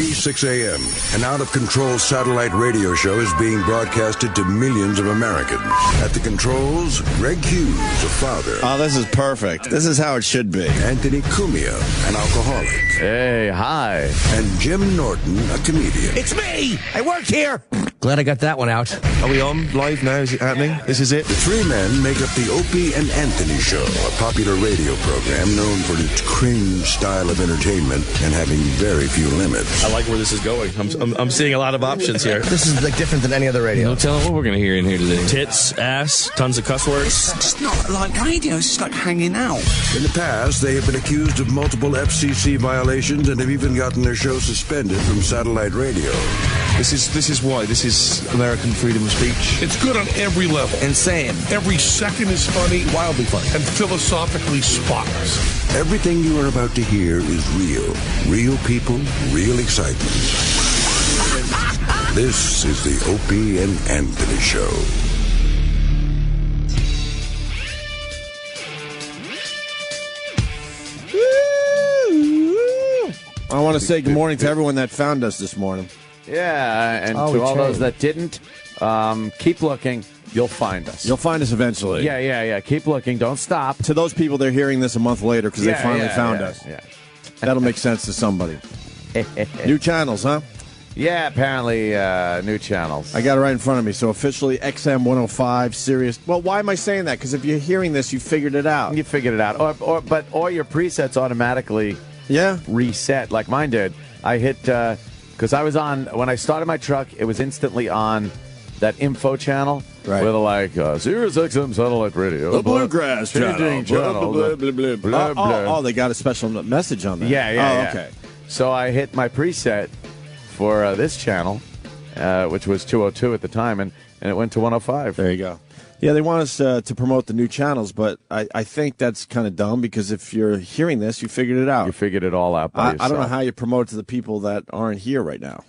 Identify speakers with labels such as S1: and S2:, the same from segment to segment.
S1: Opie, 6 a.m. An out-of-control satellite radio show is being broadcasted to millions of Americans. At the controls, Greg Hughes, a father.
S2: Oh, this is perfect. This is how it should be.
S1: Anthony Cumia, an alcoholic.
S3: Hey, hi.
S1: And Jim Norton, a comedian.
S4: It's me! I work here!
S5: Glad I got that one out.
S4: Are we on live now? Is it happening? This is it?
S1: The three men make up the Opie and Anthony Show, a popular radio program known for its cringe style of entertainment and having very few limits.
S6: I like where this is going. I'm seeing a lot of options here.
S5: This is like different than any other radio.
S3: No telling what we're going to hear in here today.
S6: Tits, ass, tons of cuss words.
S7: It's just not like radio. It's just like hanging out.
S1: In the past, they have been accused of multiple FCC violations and have even gotten their show suspended from satellite radio.
S4: This is why. This is American freedom of speech.
S8: It's good on every level.
S5: Insane.
S8: Every second is funny, wildly funny, and philosophically spotless.
S1: Everything you are about to hear is real. Real people, real excitement. This is the Opie and Anthony Show.
S2: I want to say good morning to everyone that found us this morning.
S3: Yeah, and to all those that didn't, keep looking. You'll find us.
S2: You'll find us eventually.
S3: Yeah. Keep looking. Don't stop.
S2: To those people, they're hearing this a month later because they finally found us.
S3: Yeah.
S2: That'll make sense to somebody. New channels, huh?
S3: Yeah, apparently new channels.
S2: I got it right in front of me. So officially XM 105, Sirius. Well, why am I saying that? Because if you're hearing this, you figured it out.
S3: You figured it out. But all your presets automatically reset, like mine did. I hit, because I was on, when I started my truck, it was instantly on that info channel.
S2: Right.
S3: With like Sirius XM satellite radio.
S2: The Bluegrass
S3: changing
S2: channel.
S3: Blah, blah, blah, blah, blah.
S2: Oh, they got a special message on that.
S3: Yeah.
S2: Okay.
S3: So I hit my preset for this channel, which was 202 at the time, and it went to 105.
S2: There you go. Yeah, they want us to promote the new channels, but I think that's kind of dumb because if you're hearing this, you figured it out.
S3: You figured it all out by yourself.
S2: I don't know how you promote it to the people that aren't here right now.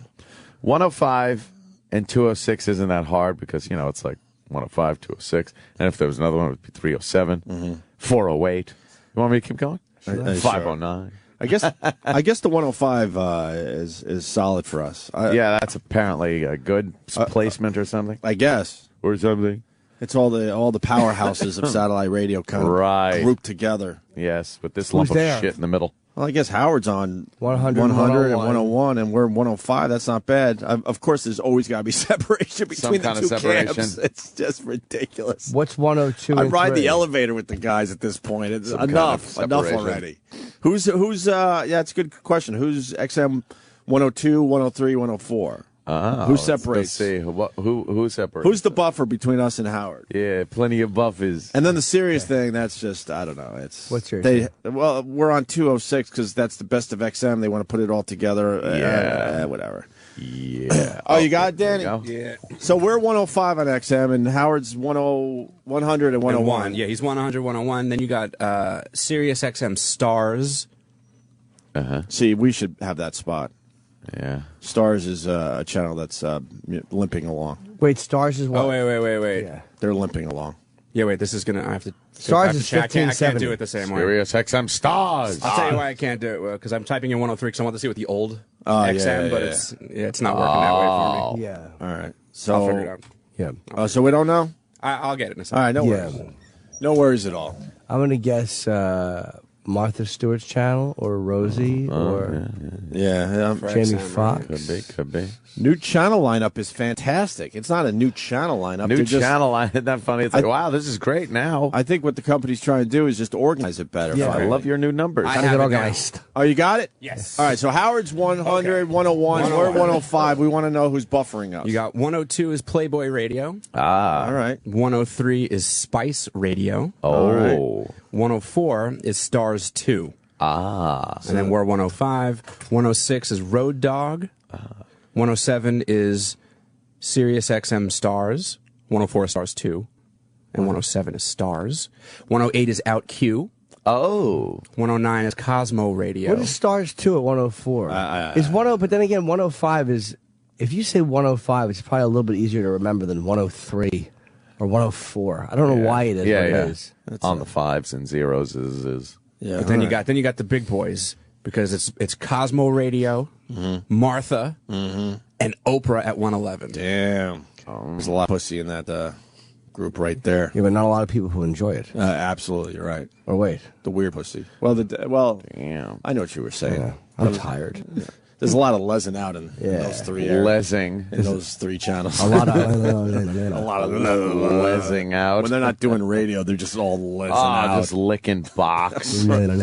S3: 105 and 206 isn't that hard because, it's like 105, 206. And if there was another one, it would be 307, 408. You want me to keep going? 509.
S2: I guess the 105 is solid for us.
S3: Yeah, that's apparently a good placement or something.
S2: I guess.
S3: Or something.
S2: It's all the powerhouses of satellite radio kind of grouped together.
S3: Yes, with this lump of shit in the middle.
S2: Well, I guess Howard's on
S5: 100
S2: and 101, and we're 105. That's not bad. Of course, there's always got to be separation between the two camps. It's just ridiculous.
S5: What's 102
S2: I
S5: and
S2: ride
S5: 3?
S2: the elevator with the guys at this point. It's enough already. Who's it's a good question. Who's XM 102, 103, 104? Who separates?
S3: Let's see. Who separates?
S2: Who's the buffer between us and Howard?
S3: Yeah, plenty of buffers.
S2: And then the serious thing, that's just, I don't know.
S5: What's serious?
S2: Well, we're on 206 because that's the best of XM. They want to put it all together. Whatever.
S3: Yeah.
S2: Oh, you got it, Danny?
S7: Yeah.
S2: So we're 105 on XM, and Howard's 100 and 101.
S7: Yeah, he's 100, 101. Then you got Sirius XM Stars.
S2: See, we should have that spot.
S3: Yeah.
S2: Stars is a channel that's limping along.
S5: Wait, Stars is what?
S7: Oh, wait.
S5: Yeah.
S2: They're limping along.
S7: Yeah, wait, this is going to, I have to.
S5: Stars is
S7: check. I can't
S5: 1570.
S7: do it the same way.
S3: Sirius XM Stars.
S7: I'll tell you why I can't do it, because I'm typing in 103 because I want to see what the old
S2: XM,
S7: XM, but it's not working that way for me.
S5: Yeah.
S2: All right. So,
S7: I'll figure it out.
S5: Yeah.
S2: So we don't know?
S7: I'll get it in a second.
S2: All right, no worries. No worries at all.
S5: I'm going to guess Martha Stewart's channel or Rosie or Jamie Foxx.
S3: Could be.
S2: New channel lineup is fantastic. It's not a new channel lineup.
S3: Channel lineup. Isn't that funny? It's like, wow, this is great now.
S2: I think what the company's trying to do is just organize it better.
S5: Yeah.
S3: I love your new numbers.
S5: Gotta get organized.
S2: Oh, you got it?
S7: Yes.
S2: All right, so Howard's 100, 101. We're 105. We want to know who's buffering us.
S7: You got 102 is Playboy Radio.
S2: All right.
S7: 103 is Spice Radio.
S3: Oh.
S2: Right.
S7: 104 is Stars 2.
S3: And
S7: then we're 105. 106 is Road Dog. 107 is Sirius XM Stars. 104 is Stars 2. And 107 is Stars. 108 is Out Q.
S3: Oh.
S7: 109 is Cosmo Radio.
S5: What is Stars 2 at 104? Is 10, but then again, 105 is, if you say 105, it's probably a little bit easier to remember than 103 or 104. I don't know why it is what it is.
S3: It's on the fives and zeros is.
S7: Yeah. But then you got the big boys because it's Cosmo Radio, Martha, and Oprah at 111.
S2: Damn. There's a lot of pussy in that group right there.
S5: Yeah, but not a lot of people who enjoy it.
S2: Absolutely, you're right.
S5: Or wait.
S2: The weird pussy. Damn. I know what you were saying.
S5: Yeah, I'm tired.
S2: Yeah. There's a lot of lesing out in those three areas. In those three channels.
S5: A lot of
S3: lesing out.
S2: When they're not doing radio, they're just all lesing out.
S3: Just licking box.
S5: Women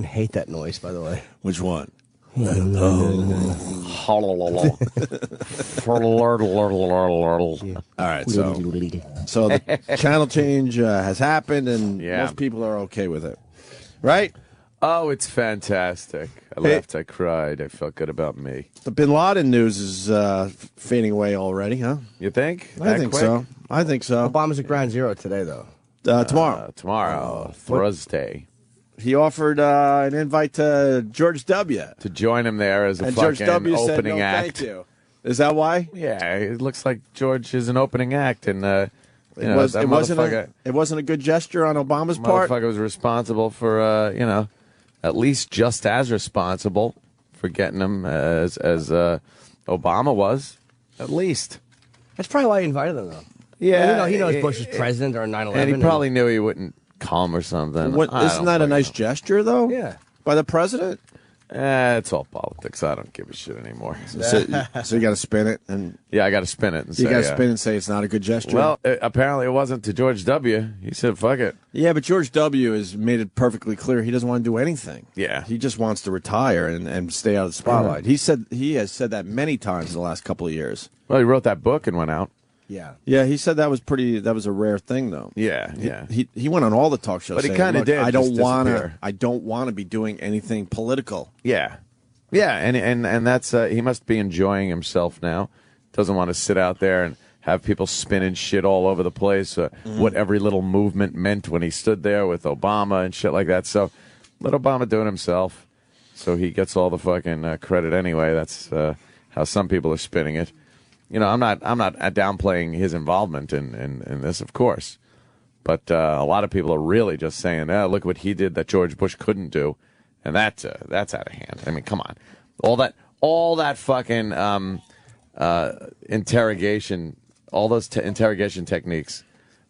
S5: hate that noise, by the way.
S2: Which one?
S3: All
S2: right, so the channel change has happened, and most people are okay with it, right?
S3: Oh, it's fantastic. I laughed, I cried, I felt good about me.
S2: The Bin Laden news is fading away already, huh?
S3: You think?
S2: I think so.
S5: Obama's at ground zero today, though.
S2: Tomorrow,
S3: Thursday.
S2: He offered an invite to George W.
S3: to join him there as a
S2: and
S3: fucking
S2: George W.
S3: opening
S2: said, no,
S3: act.
S2: Thank you. Is that why?
S3: Yeah, it looks like George is an opening act, and
S2: it wasn't a good gesture on Obama's part.
S3: Motherfucker was responsible for at least just as responsible for getting him as Obama was, at least.
S5: That's probably why he invited them, though.
S3: Yeah,
S5: he knows Bush was president or 9/11.
S3: and he probably knew he wouldn't come or something.
S2: Isn't that a nice gesture, though?
S5: Yeah.
S2: By the president?
S3: It's all politics. I don't give a shit anymore.
S2: So you got to spin it, and
S3: I got to spin it. And
S2: you got to spin and say it's not a good gesture.
S3: Well, apparently it wasn't to George W. He said, "Fuck it."
S2: Yeah, but George W. has made it perfectly clear he doesn't want to do anything.
S3: Yeah,
S2: he just wants to retire and stay out of the spotlight. He has said that many times in the last couple of years.
S3: Well, he wrote that book and went out.
S2: Yeah. He said that was a rare thing, though.
S3: Yeah.
S2: He went on all the talk shows,
S3: but
S2: saying,
S3: he kind of did.
S2: I don't want to be doing anything political.
S3: Yeah, and that's he must be enjoying himself now. Doesn't want to sit out there and have people spinning shit all over the place. What every little movement meant when he stood there with Obama and shit like that. So let Obama do it himself. So he gets all the fucking credit anyway. That's how some people are spinning it. I'm not downplaying his involvement in this, of course, but a lot of people are really just saying, look what he did that George Bush couldn't do, and that's out of hand. I mean, come on, all that fucking interrogation, all those interrogation techniques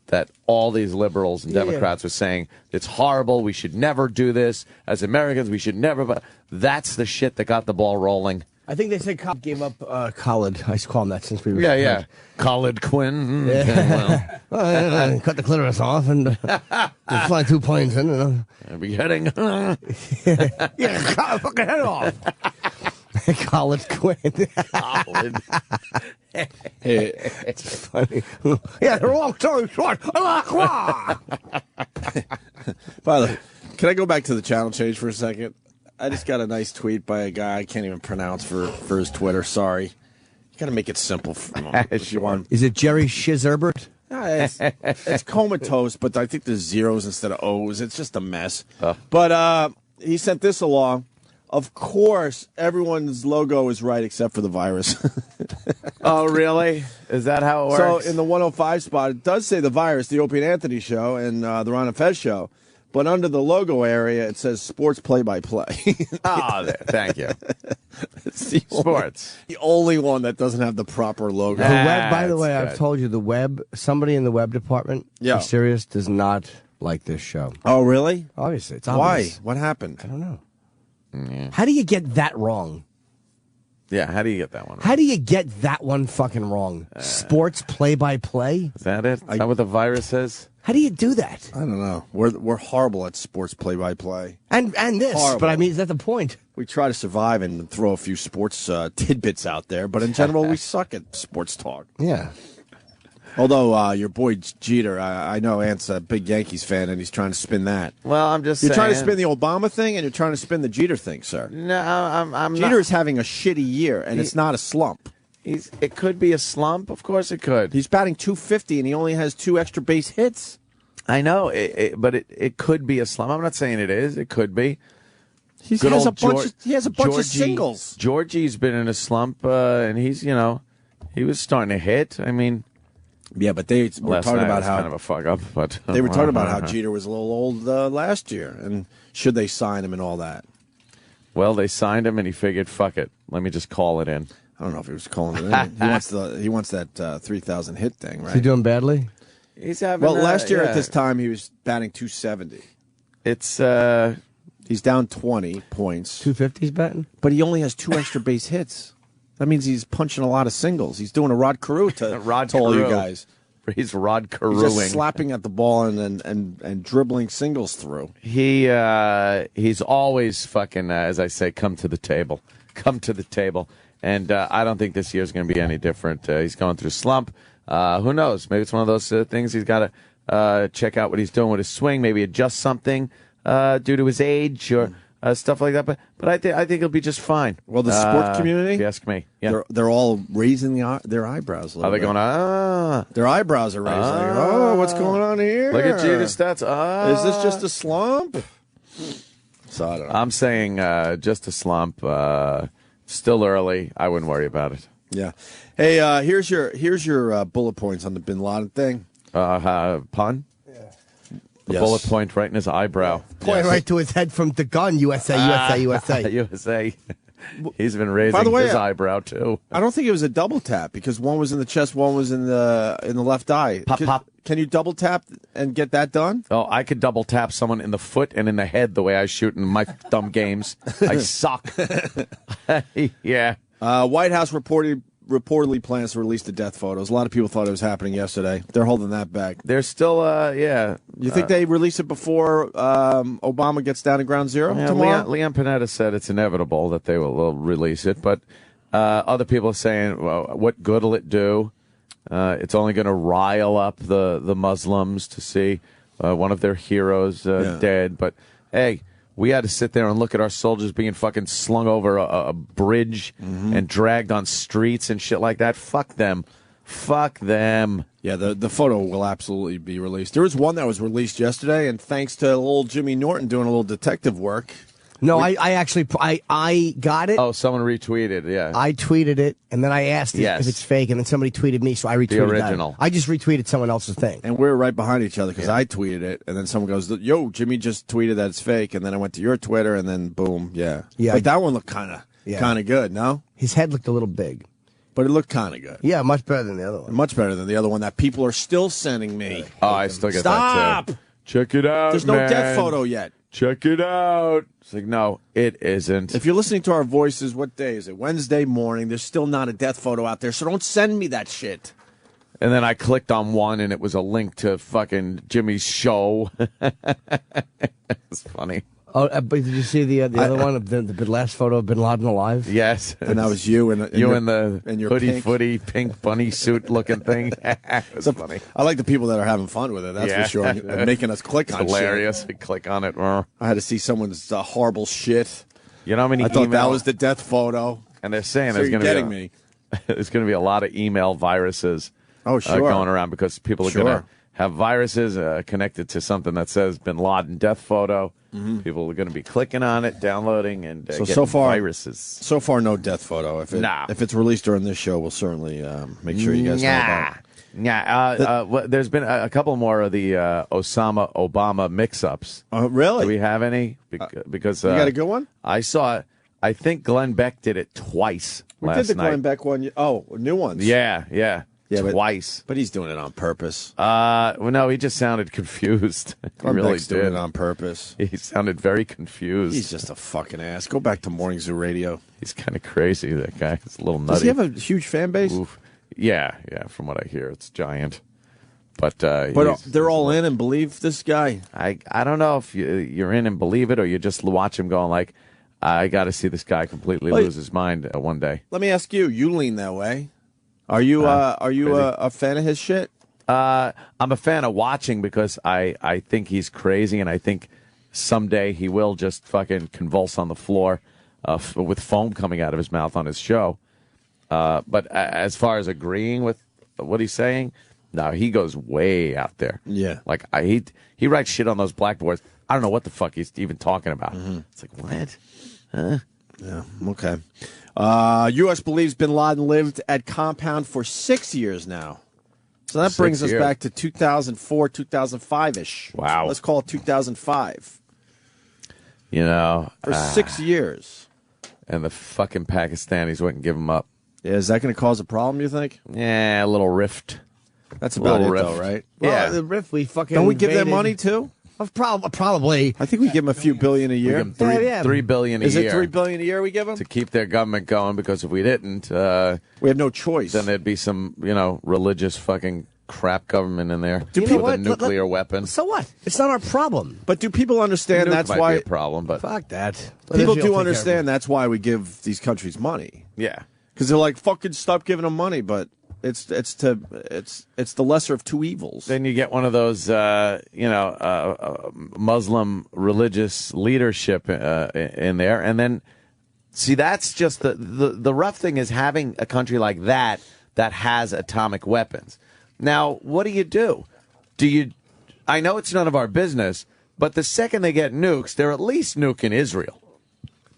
S3: that all these liberals and Democrats are saying it's horrible. We should never do this as Americans. We should never. But that's the shit that got the ball rolling.
S5: I think they said Cobb gave up Khalid. I used to call him that since we were
S3: Khalid Quinn.
S5: Well, cut the clitoris off and fly 2 planes in.
S3: Beheading.
S5: Cut the fucking head off. Khalid Quinn.
S3: Khalid.
S5: It's funny. Yeah, the long story short.
S2: By the way, can I go back to the channel change for a second? I just got a nice tweet by a guy I can't even pronounce for his Twitter. Sorry. You got to make it simple. If you want.
S5: Is it Jerry Shizerbert?
S2: It's comatose, but I think there's zeros instead of O's. It's just a mess. But he sent this along. Of course, everyone's logo is right except for the virus.
S3: Oh, really? Is that how it works?
S2: So in the 105 spot, it does say the virus, the Opie and Anthony show, and the Ron and Fez show. But under the logo area, it says sports play-by-play.
S3: Thank you.
S2: It's the
S3: sports.
S2: The only one that doesn't have the proper logo.
S5: The web, by the way, I've told you, the web, somebody in the web department, for Sirius, does not like this show.
S2: Oh, really?
S5: Obviously. It's obvious.
S2: Why? What happened?
S5: I don't know.
S3: Yeah.
S5: How do you get that wrong?
S3: Yeah, how do you get that one wrong?
S5: How do you get that one fucking wrong? Sports play-by-play?
S3: Is that it? Is that what the virus says?
S5: How do you do that?
S2: I don't know. We're horrible at sports play-by-play.
S5: And this, horrible. But I mean, is that the point?
S2: We try to survive and throw a few sports tidbits out there, but in general, we suck at sports talk.
S5: Yeah.
S2: Although your boy Jeter, I know Ant's a big Yankees fan, and he's trying to spin that.
S3: Well, I'm just saying.
S2: You're trying to spin the Obama thing, and you're trying to spin the Jeter thing, sir.
S3: No, I'm not.
S2: Jeter's having a shitty year, and it's not a slump.
S3: It could be a slump. Of course it could.
S2: He's batting .250, and he only has 2 extra base hits.
S3: I know, but it could be a slump. I'm not saying it is. It could be.
S2: He has a bunch of singles.
S3: Georgie's been in a slump, and he's, he was starting to hit. I mean...
S2: Yeah, but they were
S3: Last
S2: talking
S3: night
S2: about
S3: was
S2: how
S3: kind of a fuck up, but
S2: they were talking about how Jeter was a little old last year, and should they sign him and all that.
S3: Well, they signed him, and he figured, fuck it, let me just call it in.
S2: I don't know if he was calling it in. He wants that 3,000 hit thing, right?
S5: Is he doing badly?
S3: He's having.
S2: Well, last year at this time he was batting .270.
S3: It's
S2: he's down 20 points.
S5: 250's batting,
S2: but he only has 2 extra base hits. That means he's punching a lot of singles. He's doing a Rod Carew to all you guys.
S3: He's Rod Carewing.
S2: He's just slapping at the ball and dribbling singles through.
S3: He's always fucking, as I say, come to the table. Come to the table. And I don't think this year's going to be any different. He's going through a slump. Who knows? Maybe it's one of those things he's got to check out what he's doing with his swing, maybe adjust something due to his age or stuff like that. But I think he'll be just fine.
S2: Well, the sport community,
S3: if you ask me, yeah.
S2: they're all raising their eyebrows a little
S3: Are they
S2: bit.
S3: going,
S2: Their eyebrows are raised. Like, what's going on here?
S3: Look at Jeter's stats.
S2: Is this just a slump? So I don't know.
S3: I'm saying just a slump. Still early. I wouldn't worry about it.
S2: Yeah. Hey, here's your bullet points on the Bin Laden thing.
S3: Pun? The bullet point right in his eyebrow.
S5: Point right to his head from the gun. USA.
S3: USA. He's been raising
S2: By the way,
S3: his eyebrow too.
S2: I don't think it was a double tap because one was in the chest, one was in the left eye.
S3: Pop.
S2: Can you double tap and get that done?
S3: Oh, I could double tap someone in the foot and in the head the way I shoot in my dumb games. I suck. Yeah.
S2: White House reportedly plans to release the death photos. A lot of people thought it was happening yesterday. They're holding that back.
S3: They're still, yeah.
S2: You think they release it before Obama gets down to ground zero tomorrow?
S3: Leon Panetta said it's inevitable that they will release it, but other people are saying, well, what good will it do? It's only going to rile up the Muslims to see one of their heroes dead. But, hey, we had to sit there and look at our soldiers being fucking slung over a bridge and dragged on streets and shit like that. Fuck them. Fuck them.
S2: Yeah, the photo will absolutely be released. There was one that was released yesterday, and thanks to old Jimmy Norton doing a little detective work.
S5: No, I actually got it.
S3: Oh, someone retweeted, yeah.
S5: I tweeted it, and then I asked if it's fake, and then somebody tweeted me, so I retweeted
S3: the original.
S5: that. I just retweeted someone else's thing.
S2: And we're right behind each other because I tweeted it, and then someone goes, yo, Jimmy just tweeted that it's fake, and then I went to your Twitter, and then boom, yeah. But that one looked kind of good, no?
S5: His head looked a little big.
S2: But it looked kind of good.
S5: Yeah, much better than the other one.
S2: Much better than the other one that people are still sending me.
S3: Oh, I still get that too. Check it out,
S2: There's
S3: man.
S2: no death photo yet.
S3: Check it out. It's like, no, it isn't.
S2: If you're listening to our voices, what day is it? Wednesday morning. There's still not a death photo out there, so don't send me that shit.
S3: And then I clicked on one, and it was a link to fucking Jimmy's show. It's funny.
S5: Oh, but did you see the other one, the last photo of Bin Laden alive?
S3: Yes.
S2: And that was you. And
S3: you in the
S2: your
S3: hoodie-footy pink bunny suit looking thing. It was funny.
S2: I like the people that are having fun with it, that's for sure. And making us click on
S3: hilarious.
S2: shit.
S3: We click on it.
S2: I had to see someone's horrible shit.
S3: You know how many
S2: I thought that was the death photo.
S3: And they're saying
S2: So
S3: there's
S2: you're
S3: going to
S2: me.
S3: There's going to be a lot of email viruses going around because people are going to have viruses connected to something that says Bin Laden death photo. People are going to be clicking on it, downloading, and getting viruses.
S2: So far, no death photo. If it's released during this show, we'll certainly make sure you guys know about it.
S3: Yeah, there's been a couple more of the Osama Obama mix-ups.
S2: Really?
S3: Do we have any? Because
S2: you got a good one?
S3: I saw it. I think Glenn Beck did it twice last night.
S2: We did the Glenn Beck one. Oh, new ones.
S3: Yeah. Twice.
S2: But he's doing it on purpose.
S3: Well, no, he just sounded confused. He really
S2: Beck's
S3: did.
S2: doing it on purpose.
S3: He sounded very confused.
S2: He's just a fucking ass. Go back to Morning Zoo Radio.
S3: He's kind of crazy, that guy. He's a little nutty.
S2: Does he have a huge fan base?
S3: Oof. Yeah, from what I hear, it's giant. But
S2: they're all in and believe this guy.
S3: I don't know if you're in and believe it, or you just watch him going like, I got to see this guy completely lose his mind one day.
S2: Let me ask you. You lean that way. Are you a fan of his shit?
S3: I'm a fan of watching because I think he's crazy, and I think someday he will just fucking convulse on the floor with foam coming out of his mouth on his show. But as far as agreeing with what he's saying, no, he goes way out there.
S2: Yeah.
S3: Like, he writes shit on those blackboards. I don't know what the fuck he's even talking about. It's like, what? Huh?
S2: Yeah, okay. U.S. believes Bin Laden lived at compound for 6 years now. So that brings
S3: 6
S2: us
S3: years.
S2: back to 2004, 2005-ish.
S3: Wow.
S2: Let's call it 2005.
S3: You know,
S2: For 6 years.
S3: and the fucking Pakistanis wouldn't give them up.
S2: Yeah, is that going to cause a problem, you think?
S3: Yeah, a little rift.
S2: That's about it,
S3: Little rift.
S2: though, right?
S3: Yeah.
S5: Well, the riff we fucking
S2: Don't we give them
S5: invaded-
S2: money, too?
S5: Probably.
S2: I think we give them a few billion a
S3: We
S2: year.
S3: give them
S5: Yeah.
S3: $3 billion a
S2: Is
S3: year.
S2: it $3 billion a year we give them?
S3: to keep their government going, because if we didn't,
S2: We have no choice.
S3: then there'd be some, religious fucking crap government in there
S5: You know
S3: with
S5: what?
S3: a nuclear weapon.
S5: So what? It's not our problem.
S2: But do people understand
S3: Nuke
S2: that's
S3: might
S2: why
S3: be a problem, but
S5: Fuck that. Let
S2: people
S5: Israel take
S2: do
S5: care of
S2: understand that's why we give these countries money?
S3: yeah.
S2: Because they're like, fucking stop giving them money, but it's the lesser of two evils.
S3: Then you get one of those, Muslim religious leadership in there, and then see that's just the rough thing is having a country like that has atomic weapons. Now, what do? I know it's none of our business, but the second they get nukes, they're at least nuking Israel.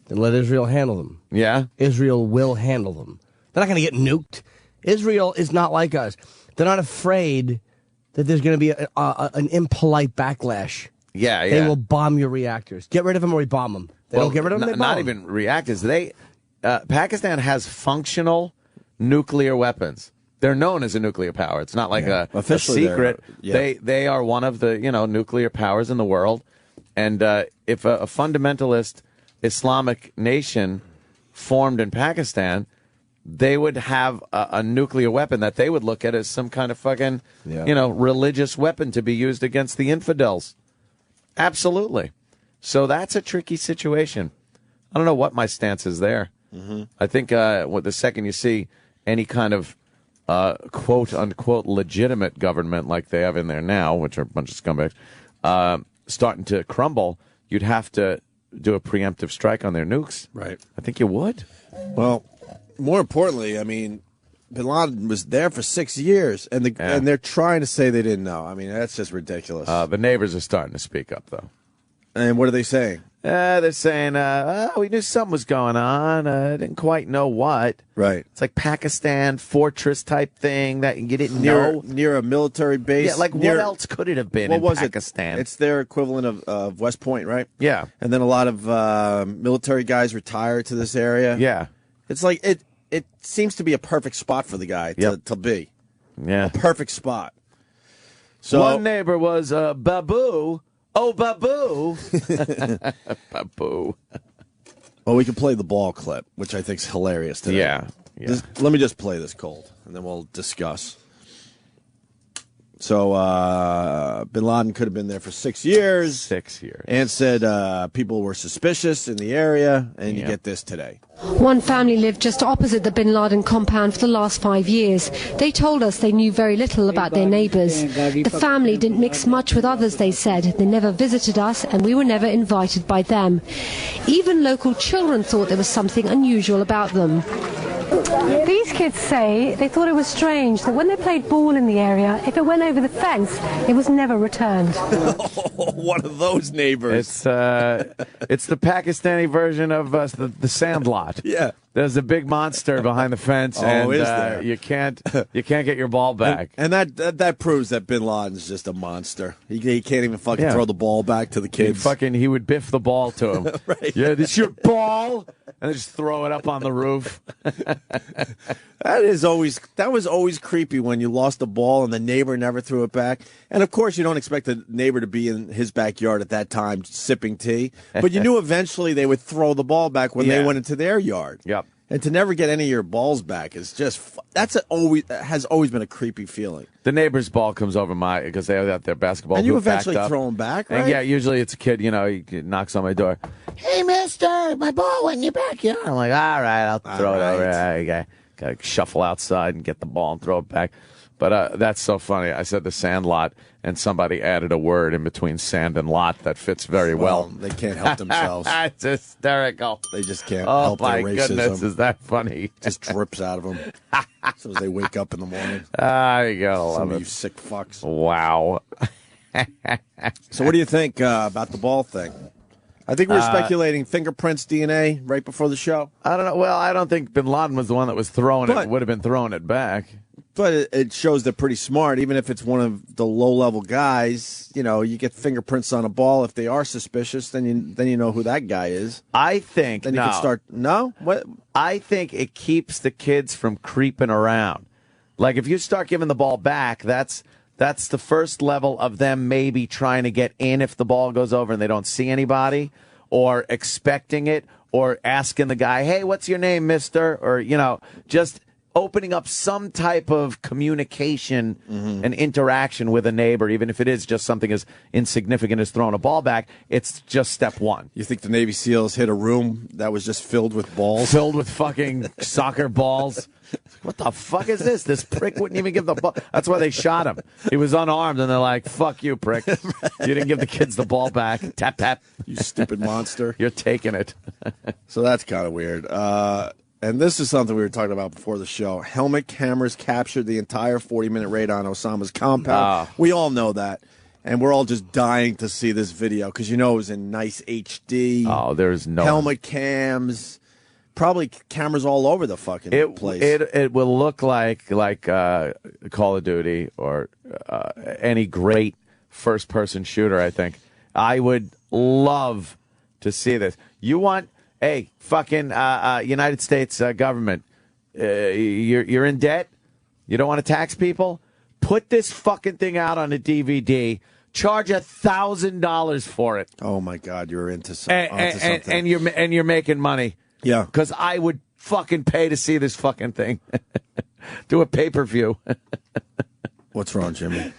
S5: Then let Israel handle them.
S3: Yeah.
S5: Israel will handle them. They're not going to get nuked. Israel is not like us. They're not afraid that there's going to be an impolite backlash.
S3: Yeah.
S5: They will bomb your reactors. Get rid of them or we bomb them. They don't get rid of them, they bomb
S3: not
S5: them.
S3: even reactors. Pakistan has functional nuclear weapons. They're known as a nuclear power. It's not like a
S2: Officially,
S3: secret.
S2: yeah.
S3: They are one of the nuclear powers in the world. And if a fundamentalist Islamic nation formed in Pakistan, they would have a nuclear weapon that they would look at as some kind of fucking religious weapon to be used against the infidels. Absolutely. So that's a tricky situation. I don't know what my stance is there. Mm-hmm. I think the second you see any kind of quote-unquote legitimate government like they have in there now, which are a bunch of scumbags, starting to crumble, you'd have to do a preemptive strike on their nukes.
S2: Right.
S3: I think you would.
S2: Well, more importantly, I mean, Bin Laden was there for 6 years, and they're trying to say they didn't know. I mean, that's just ridiculous.
S3: The neighbors are starting to speak up, though.
S2: And what are they saying?
S3: They're saying, we knew something was going on. Didn't quite know what.
S2: Right.
S3: It's like Pakistan fortress type thing that you didn't
S2: Near
S3: know.
S2: a military base.
S3: Yeah, like what else could it have been
S2: What
S3: in
S2: was
S3: Pakistan?
S2: It's their equivalent of West Point, right?
S3: Yeah.
S2: And then a lot of military guys retire to this area.
S3: Yeah.
S2: It's like it seems to be a perfect spot for the guy to be.
S3: Yeah.
S2: A perfect spot. So
S3: one neighbor was Babu. Oh, Babu. Babu.
S2: Well, we can play the ball clip, which I think is hilarious today.
S3: Yeah.
S2: Let me just play this cold, and then we'll discuss. So, Bin Laden could have been there for 6 years.
S3: 6 years.
S2: And said people were suspicious in the area, and you get this today.
S9: One family lived just opposite the Bin Laden compound for the last 5 years. They told us they knew very little about their neighbours. The family didn't mix much with others, they said. They never visited us, and we were never invited by them. Even local children thought there was something unusual about them.
S10: These kids say they thought it was strange that when they played ball in the area, if it went over the fence, it was never returned.
S2: One of those neighbors.
S3: It's the Pakistani version of the Sandlot.
S2: Yeah.
S3: There's a big monster behind the fence, and
S2: is there?
S3: you can't get your ball back.
S2: And that proves that Bin Laden's just a monster. He can't even fucking throw the ball back to the kids.
S3: He would biff the ball to him.
S2: Right.
S3: Yeah, this your ball, and just throw it up on the roof.
S2: That was always creepy when you lost the ball and the neighbor never threw it back. And of course, you don't expect the neighbor to be in his backyard at that time sipping tea, but you knew eventually they would throw the ball back when they went into their yard.
S3: Yep.
S2: And to never get any of your balls back is just has always been a creepy feeling.
S3: The neighbor's ball comes over because they have got their basketball.
S2: And you
S3: hoop
S2: eventually
S3: backed up.
S2: throw them back, right?
S3: And yeah, usually it's a kid. He knocks on my door. Hey, mister, my ball went in your backyard. I'm like, all right, I'll throw it over. I got to shuffle outside and get the ball and throw it back. But that's so funny. I said the Sandlot, and somebody added a word in between sand and lot that fits very well.
S2: They can't help themselves.
S3: It's hysterical.
S2: They just can't
S3: Oh,
S2: help their
S3: my
S2: racism.
S3: goodness, is that funny?
S2: Just drips out of them as soon as they wake up in the morning.
S3: You gotta
S2: Some
S3: love
S2: of
S3: it.
S2: you sick fucks.
S3: Wow.
S2: So what do you think about the ball thing? I think we were speculating fingerprints, DNA right before the show.
S3: I don't know. Well, I don't think Bin Laden was the one that was throwing it.
S2: But-
S3: Would have been throwing it back.
S2: But it shows they're pretty smart. Even if it's one of the low-level guys, you get fingerprints on a ball. If they are suspicious, then you know who that guy is.
S3: I think
S2: then you can start. No, what?
S3: I think it keeps the kids from creeping around. Like if you start giving the ball back, that's the first level of them maybe trying to get in if the ball goes over and they don't see anybody, or expecting it, or asking the guy, "Hey, what's your name, mister?" Or just opening up some type of communication and interaction with a neighbor, even if it is just something as insignificant as throwing a ball back. It's just step one.
S2: You think the Navy SEALs hit a room that was just filled with balls?
S3: Filled with fucking soccer balls? What the fuck is this? This prick wouldn't even give the ball. That's why they shot him. He was unarmed, and they're like, fuck you, prick. You didn't give the kids the ball back. Tap, tap.
S2: You stupid monster.
S3: You're taking it.
S2: So that's kind of weird. And this is something we were talking about before the show. Helmet cameras captured the entire 40-minute raid on Osama's compound. We all know that. And we're all just dying to see this video because it was in nice HD.
S3: Oh, there's no
S2: helmet cams. Probably cameras all over the fucking place.
S3: It will look like Call of Duty or any great first-person shooter, I think. I would love to see this. You want... Hey, fucking United States government, you're in debt? You don't want to tax people? Put this fucking thing out on a DVD. Charge $1,000 for it.
S2: Oh my God, you're into something.
S3: And you're making money.
S2: Yeah,
S3: because I would fucking pay to see this fucking thing. Do a pay-per-view.
S2: What's wrong, Jimmy?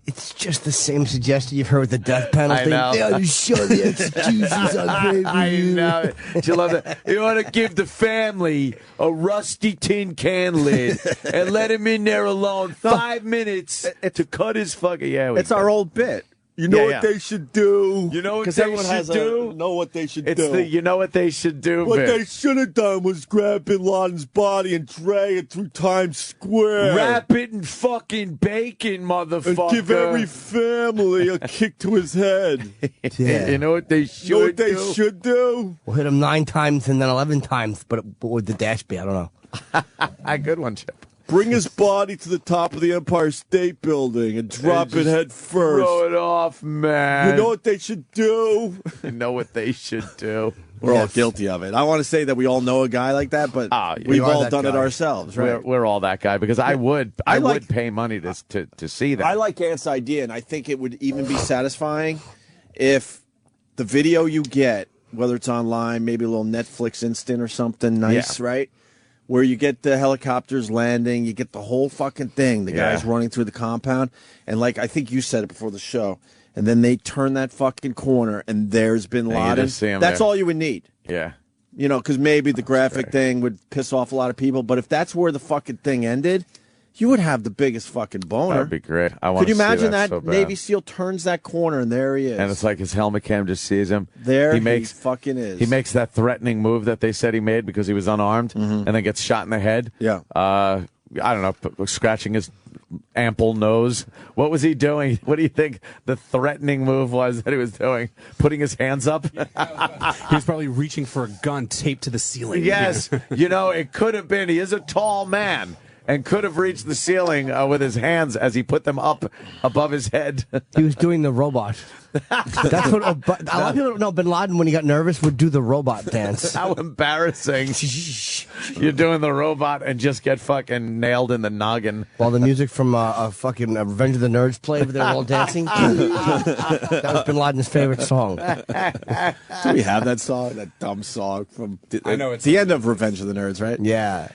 S5: It's just the same suggestion you've heard with the death penalty.
S3: I know.
S5: Yeah, you show the executions on pay-per-view.
S3: I know. You love that. You want to give the family a rusty tin can lid and let him in there alone 5 minutes to cut his fucking... Yeah,
S2: it's our old bit. You know what they should do.
S3: You know what they should do?
S2: Know what they should
S3: do. You know what they should do,
S2: What
S3: Vic.
S2: they should have done was grab Bin Laden's body and drag it through Times Square.
S3: Wrap it in fucking bacon, motherfucker.
S2: And give every family a kick to his head.
S5: Yeah.
S3: You know what they should do?
S2: Should do?
S5: We'll hit him 9 times and then 11 times, but with the dash B, I don't know.
S3: A good one, Chip.
S2: Bring his body to the top of the Empire State Building and drop it head first.
S3: Throw it off, man.
S2: You know what they should do?
S3: You know what they should do.
S2: We're all guilty of it. I want to say that we all know a guy like that, but we've all done it ourselves, right?
S3: We're all that guy because I would pay money to see that.
S2: I like Ant's idea, and I think it would even be satisfying if the video you get, whether it's online, maybe a little Netflix instant or something nice, right? Where you get the helicopters landing, you get the whole fucking thing, the guys running through the compound, and like I think you said it before the show, and then they turn that fucking corner, and there's Bin Laden. That's all you would need.
S3: Yeah.
S2: Because maybe the graphic thing would piss off a lot of people, but if that's where the fucking thing ended, you would have the biggest fucking boner.
S3: That'd be great.
S2: Could you imagine
S3: that
S2: that Navy SEAL turns that corner and there he is?
S3: And it's like his helmet cam just sees him.
S2: There he fucking is.
S3: He makes that threatening move that they said he made because he was unarmed and then gets shot in the head.
S2: Yeah.
S3: I don't know, scratching his ample nose. What was he doing? What do you think the threatening move was that he was doing? Putting his hands up?
S7: He was probably reaching for a gun taped to the ceiling.
S3: Yes. It could have been. He is a tall man. And could have reached the ceiling with his hands as he put them up above his head.
S5: He was doing the robot. That's what a lot of people don't know. Bin Laden, when he got nervous, would do the robot dance.
S3: How embarrassing! You're doing the robot and just get fucking nailed in the noggin.
S5: While the music from fucking Revenge of the Nerds played, but they were all dancing. That was Bin Laden's favorite song.
S2: Do we have that song? That dumb song from
S7: I know it's
S2: the end of Revenge of the Nerds, right?
S5: Yeah.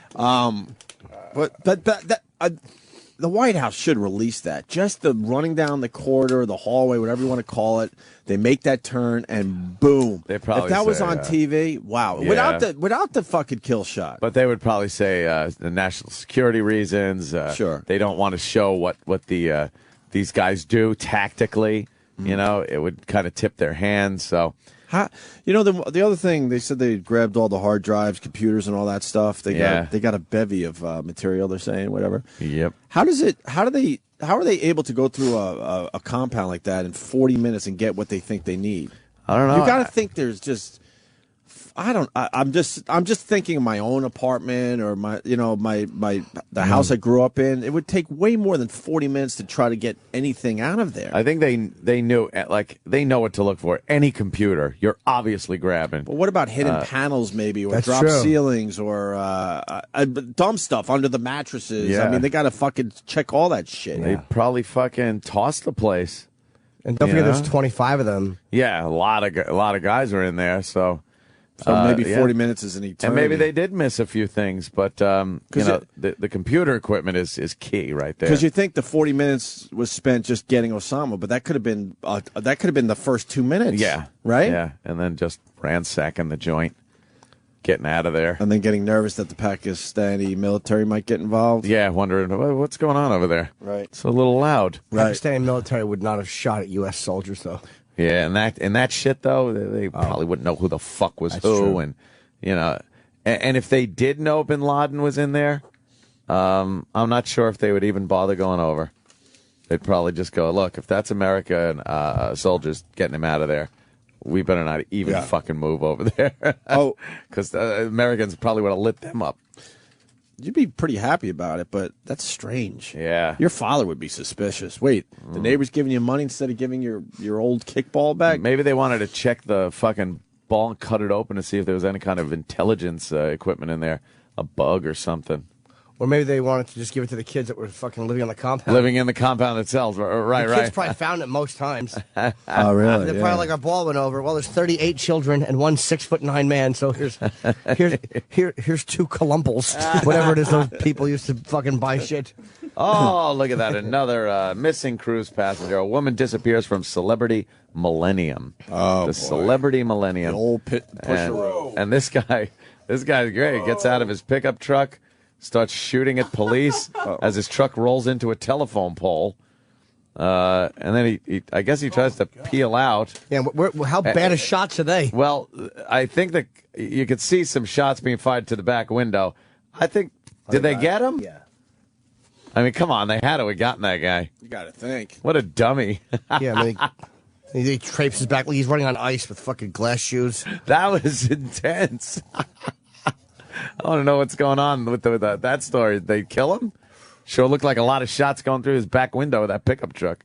S2: But the White House should release that. Just the running down the corridor, the hallway, whatever you want to call it. They make that turn and boom.
S3: They probably
S2: if that was
S3: say,
S2: on TV, wow.
S3: Yeah.
S2: Without the fucking kill shot.
S3: But they would probably say the national security reasons.
S2: Sure.
S3: They don't want to show what the these guys do tactically. It would kind of tip their hands. So.
S2: The other thing, they said they grabbed all the hard drives, computers, and all that stuff. They got a bevy of material. They're saying whatever.
S3: Yep.
S2: How are they able to go through a compound like that in 40 minutes and get what they think they need?
S3: I don't know.
S2: You got to think there's just I'm just thinking of my own apartment or the house I grew up in. It would take way more than 40 minutes to try to get anything out of there.
S3: I think they knew, like, they know what to look for. Any computer, you're obviously grabbing.
S2: But what about hidden panels, maybe, or drop ceilings, or dumb stuff under the mattresses?
S3: Yeah.
S2: I mean, they got to fucking check all that shit.
S3: They probably fucking tossed the place.
S5: And don't forget, there's 25 of them.
S3: Yeah, a lot of guys are in there, so
S2: maybe 40 minutes is an eternity.
S3: And maybe they did miss a few things, but the computer equipment is key right there.
S2: Because you think the 40 minutes was spent just getting Osama, but that could have been the first 2 minutes.
S3: Yeah,
S2: right.
S3: Yeah, and then just ransacking the joint, getting out of there,
S2: and then getting nervous that the Pakistani military might get involved.
S3: Yeah, wondering what's going on over there.
S2: Right,
S3: it's a little loud.
S2: Right,
S5: Pakistani military would not have shot at U.S. soldiers though.
S3: Yeah, and that shit though, they probably wouldn't know who the fuck was who,
S2: true.
S3: and and if they did know Bin Laden was in there, I'm not sure if they would even bother going over. They'd probably just go, look, if that's America and soldiers getting him out of there, we better not even fucking move over there. Because Americans probably would have lit them up.
S2: You'd be pretty happy about it, but that's strange.
S3: Yeah.
S2: Your father would be suspicious. Wait, the neighbor's giving you money instead of giving your old kickball back?
S3: Maybe they wanted to check the fucking ball and cut it open to see if there was any kind of intelligence equipment in there, a bug or something.
S5: Or maybe they wanted to just give it to the kids that were fucking living on the compound.
S3: Living in the compound itself, right,
S5: the kids probably found it most times.
S2: Oh, really?
S5: They're probably like, our ball went over. Well, there's 38 children and one 6'9" man, so here's 2 Columbals, whatever it is those people used to fucking buy shit.
S3: Oh, look at that. Another missing cruise passenger. A woman disappears from Celebrity Millennium.
S2: Oh,
S3: the Celebrity Millennium.
S2: The old pusheroo.
S3: And this guy's great. He gets out of his pickup truck, starts shooting at police as his truck rolls into a telephone pole. And then I guess he tries to peel out.
S5: Yeah, how bad a shots are they?
S3: Well, I think that you could see some shots being fired to the back window. I think, did they get him?
S5: Yeah.
S3: I mean, come on, they had to have gotten that guy.
S2: You got to think.
S3: What a dummy.
S5: Yeah, I mean, he traipses back like he's running on ice with fucking glass shoes.
S3: That was intense. I want to know what's going on with that story. Did they kill him? Sure looked like a lot of shots going through his back window of that pickup truck.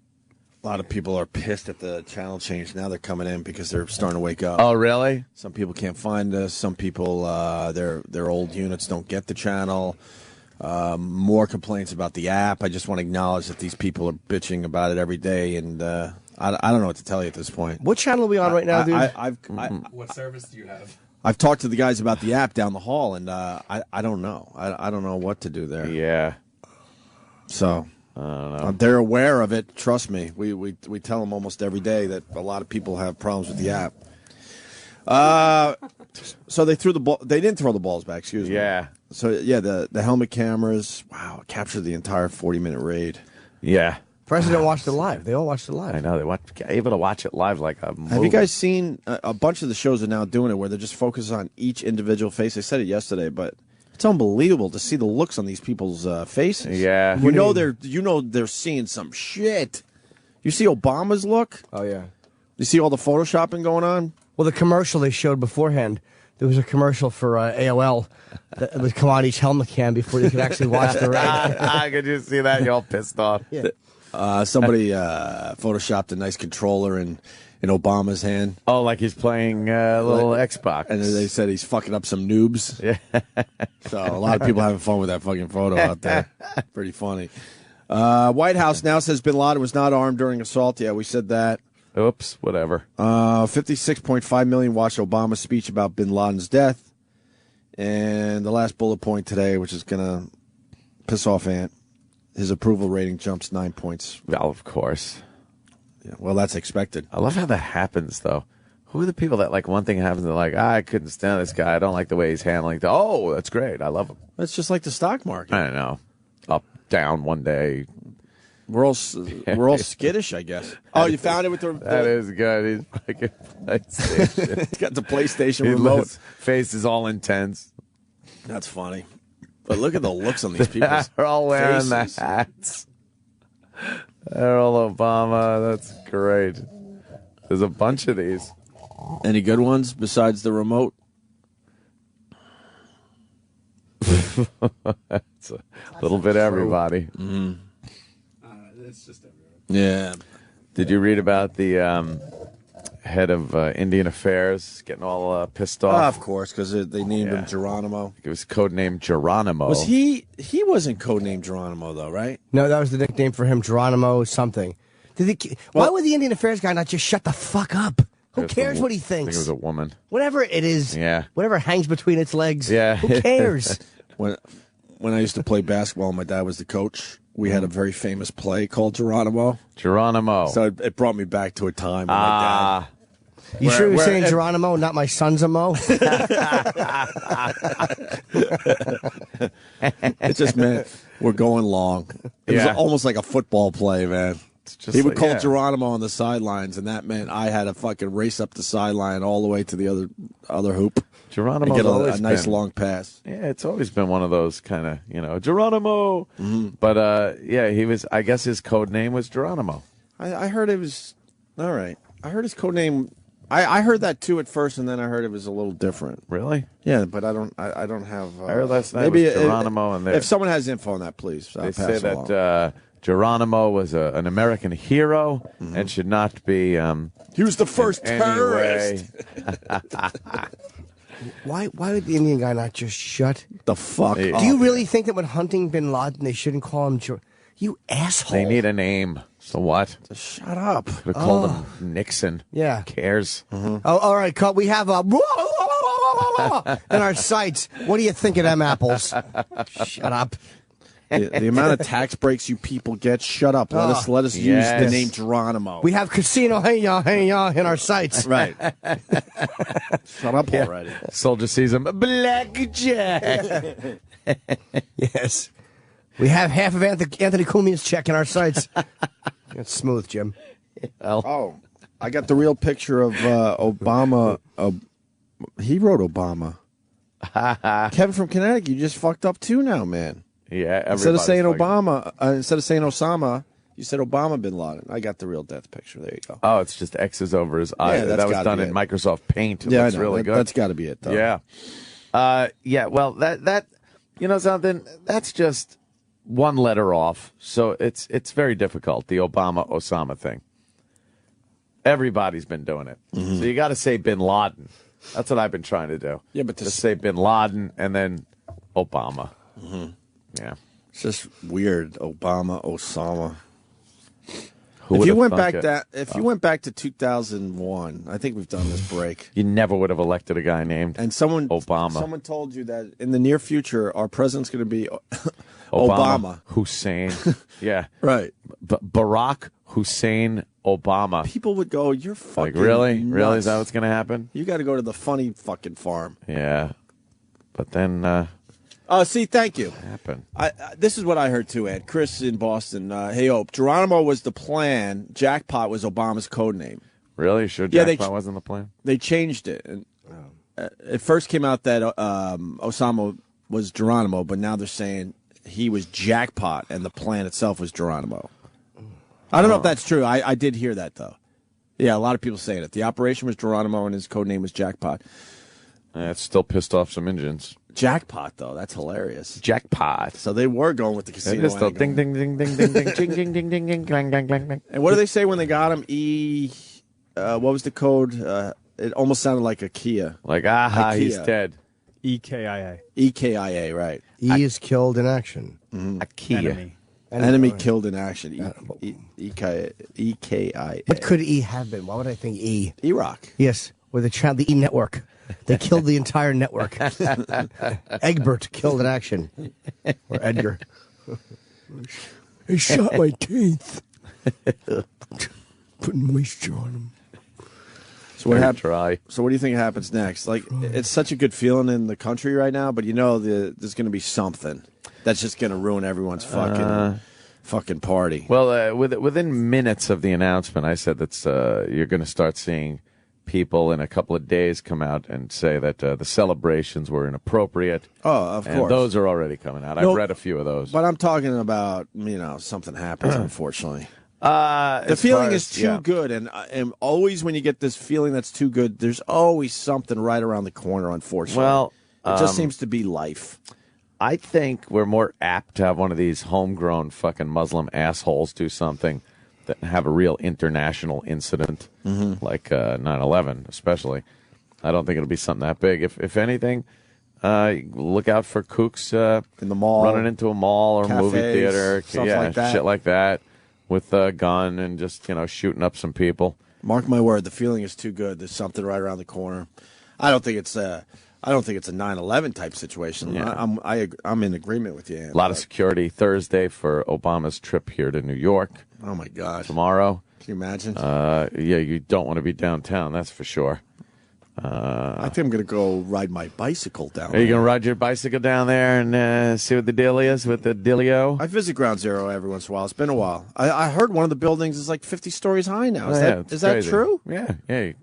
S2: A lot of people are pissed at the channel change. Now they're coming in because they're starting to wake up.
S3: Oh, really?
S2: Some people can't find us. Some people, their old units don't get the channel. More complaints about the app. I just want to acknowledge that these people are bitching about it every day, and I don't know what to tell you at this point.
S5: What channel are we on right now, dude?
S6: What service do you have?
S2: I've talked to the guys about the app down the hall, and I don't know. I don't know what to do there.
S3: Yeah.
S2: So
S3: I don't know.
S2: They're aware of it. Trust me. We tell them almost every day that a lot of people have problems with the app. So they threw the ball. They didn't throw the balls back. Excuse me.
S3: Yeah.
S2: So yeah, the helmet cameras. Wow, captured the entire 40-minute raid.
S3: Yeah.
S5: President watched it live. They all watched it live.
S3: I know. Able to watch it live like a movie.
S2: Have you guys seen a bunch of the shows are now doing it where they're just focused on each individual face? I said it yesterday, but it's unbelievable to see the looks on these people's faces.
S3: Yeah.
S2: You know they're seeing some shit. You see Obama's look?
S5: Oh yeah.
S2: You see all the photoshopping going on?
S5: Well, the commercial they showed beforehand, there was a commercial for AOL that would come on each helmet cam before you could actually watch the raid.
S3: Could you see that? You're all pissed off.
S5: Yeah.
S2: Somebody photoshopped a nice controller in Obama's hand.
S3: Oh, like he's playing a little Xbox.
S2: And they said he's fucking up some noobs.
S3: Yeah.
S2: So a lot of people having fun with that fucking photo out there. Pretty funny. White House now says Bin Laden was not armed during assault. Yeah, we said that.
S3: Oops, whatever.
S2: 56.5 million watched Obama's speech about Bin Laden's death. And the last bullet point today, which is going to piss off Ant, his approval rating jumps 9 points.
S3: Well, of course.
S2: Yeah, well, that's expected.
S3: I love how that happens, though. Who are the people that, like, one thing happens, they're like, I couldn't stand this guy. I don't like the way he's handling it. Oh, that's great. I love him.
S2: It's just like the stock market.
S3: I don't know. Up, down one day.
S2: We're all skittish, I guess. Oh, you found it with the...
S3: That is good. He's fucking PlayStation.
S2: He's got the PlayStation remote.
S3: Face is all intense.
S2: That's funny. But look at the looks on these people.
S3: They're all wearing
S2: faces.
S3: the hats. They're all Obama. That's great. There's a bunch of these.
S2: Any good ones besides the remote?
S3: It's a little bit everybody.
S2: It's just everyone. Yeah.
S3: Did you read about the head of Indian Affairs getting all pissed off?
S2: Of course, because they named him Geronimo.
S3: It was codenamed Geronimo.
S2: Was he wasn't codenamed Geronimo, though, right?
S5: No, that was the nickname for him, Geronimo something. Why would the Indian Affairs guy not just shut the fuck up? Who cares what he thinks?
S3: I think it was a woman.
S5: Whatever it is.
S3: Yeah.
S5: Whatever hangs between its legs.
S3: Yeah.
S5: Who cares?
S2: When I used to play basketball, my dad was the coach. We had a very famous play called Geronimo.
S3: Geronimo.
S2: So it brought me back to a time when my dad...
S5: You sure you're saying Geronimo, not my son's a Mo?
S2: It just meant we're going long. It was almost like a football play, man. He would call Geronimo on the sidelines, and that meant I had to fucking race up the sideline all the way to the other hoop.
S3: Geronimo
S2: get a nice long pass.
S3: Yeah, it's always been one of those kind of, Geronimo. But he was. I guess his code name was Geronimo.
S2: I heard it was all right. I heard his code name. I heard that too at first, and then I heard it was a little different.
S3: Really?
S2: Yeah, but I don't have.
S3: I heard last night maybe it was Geronimo, and
S2: if someone has info on that, please.
S3: They say that Geronimo was an American hero and should not be.
S2: He was the first terrorist.
S5: Why would the Indian guy not just shut
S2: the fuck up?
S5: Do you really think that when hunting bin Laden, they shouldn't call him you asshole?
S3: They need a name. So what?
S2: Just shut up.
S3: Could have called him Nixon.
S5: Yeah.
S3: Who cares?
S5: Oh, all right, cut. We have in our sights. What do you think of them apples? Shut up.
S2: The amount of tax breaks you people get, shut up. Let us use the name Geronimo.
S5: We have casino hey ya in our sights.
S2: Right. Shut up already.
S3: Soldier sees him. Blackjack.
S5: Yes. We have half of Anthony Cumia's check in our sights. That's smooth, Jim.
S2: Oh, I got the real picture of Obama. He wrote Obama. Kevin from Connecticut, you just fucked up too now, man.
S3: Yeah,
S2: instead of saying Obama, instead of saying Osama, you said Obama bin Laden. I got the real death picture. There you go.
S3: Oh, it's just X's over his eyes.
S2: Yeah,
S3: that was done in Microsoft Paint. It looks really good.
S2: That's got to be it, though.
S3: Yeah. Well, that something. That's just one letter off. So it's very difficult. The Obama Osama thing. Everybody's been doing it. So you got to say bin Laden. That's what I've been trying to do.
S2: Yeah, but
S3: just say bin Laden and then Obama. Yeah,
S2: it's just weird. Obama, Osama.
S3: If
S2: you went back to 2001, I think we've done this break.
S3: You never would have elected a guy named Obama.
S2: Someone told you that in the near future, our president's going to be Obama.
S3: Hussein. Yeah,
S2: right.
S3: Barack Hussein Obama.
S2: People would go, "You're fucking
S3: really?
S2: nuts.
S3: Really? Is that what's going to happen?
S2: You got to go to the funny fucking farm."
S3: Yeah, but then.
S2: See, thank you.
S3: Happen.
S2: This is what I heard too, Ed. Chris in Boston. Hey, Ope, Geronimo was the plan. Jackpot was Obama's code name.
S3: Really? Sure, Jackpot wasn't the plan?
S2: They changed it. And, it first came out that Osama was Geronimo, but now they're saying he was Jackpot and the plan itself was Geronimo. I don't know if that's true. I did hear that, though. Yeah, a lot of people saying it. The operation was Geronimo and his code name was Jackpot.
S3: It's still pissed off some Indians.
S2: Jackpot, though. That's hilarious.
S3: Jackpot.
S2: So they were going with the casino.
S3: It is still ding, ding, ding, ding, ding, ding, ding, ding, ding, ding, ding, clang, clang, clang, clang.
S2: And what do they say when they got him? What was the code? It almost sounded like a Kia.
S3: Like, he's dead.
S11: EKIA.
S2: EKIA, right.
S5: E is killed in action.
S3: A Kia.
S2: Enemy killed in action. EKIA.
S5: What could E have been? Why would I think E?
S2: Iraq.
S5: Yes, or the E network. They killed the entire network. Egbert killed in action. Or Edgar. He shot my teeth. Putting moisture on them.
S2: So what do you think happens next? Like, it's such a good feeling in the country right now, but there's going to be something that's just going to ruin everyone's fucking party.
S3: Well, within minutes of the announcement, I said that you're going to start seeing people in a couple of days come out and say that the celebrations were inappropriate.
S2: Oh, of course.
S3: And those are already coming out. I've read a few of those.
S2: But I'm talking about, something happens, unfortunately. The feeling is too good, and always when you get this feeling that's too good, there's always something right around the corner, unfortunately.
S3: Well,
S2: it just seems to be life.
S3: I think we're more apt to have one of these homegrown fucking Muslim assholes do something that have a real international incident, like 9/11, especially. I don't think it'll be something that big. If anything, look out for kooks
S2: in the mall,
S3: running into a mall or
S2: cafes,
S3: movie theater,
S2: like that.
S3: shit like that, with a gun and just shooting up some people.
S2: Mark my word, the feeling is too good. There's something right around the corner. I don't think it's a 9/11 type situation.
S3: Yeah.
S2: I'm in agreement with you. Ann,
S3: a lot of security Thursday for Obama's trip here to New York.
S2: Oh my God!
S3: Tomorrow.
S2: Can you imagine?
S3: Yeah, you don't want to be downtown. That's for sure.
S2: I think I'm going to go ride my bicycle down there.
S3: Are you going to ride your bicycle down there and see what the deal is with the dealio?
S2: I visit Ground Zero every once in a while. It's been a while. I heard one of the buildings is like 50 stories high now. Is that true?
S3: Yeah. You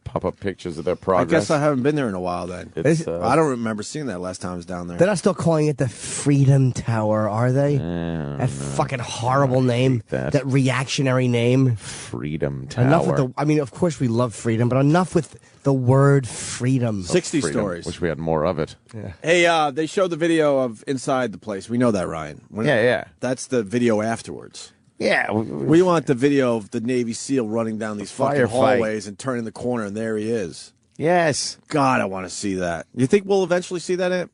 S3: pop up pictures of their progress.
S2: I guess I haven't been there in a while then. I don't remember seeing that last time I was down there.
S5: They're not still calling it the Freedom Tower, are they? That fucking horrible name. That reactionary name.
S3: Freedom Tower.
S5: Enough with of course we love freedom, but enough with the word freedom.
S2: 60 stories.
S3: Wish we had more of it.
S5: Yeah.
S2: Hey, they showed the video of inside the place. We know that, Ryan.
S3: Yeah.
S2: That's the video afterwards.
S3: Yeah.
S2: We want the video of the Navy SEAL running down these fucking hallways and turning the corner, and there he is.
S3: Yes.
S2: God, I want to see that. You think we'll eventually see that, Ant?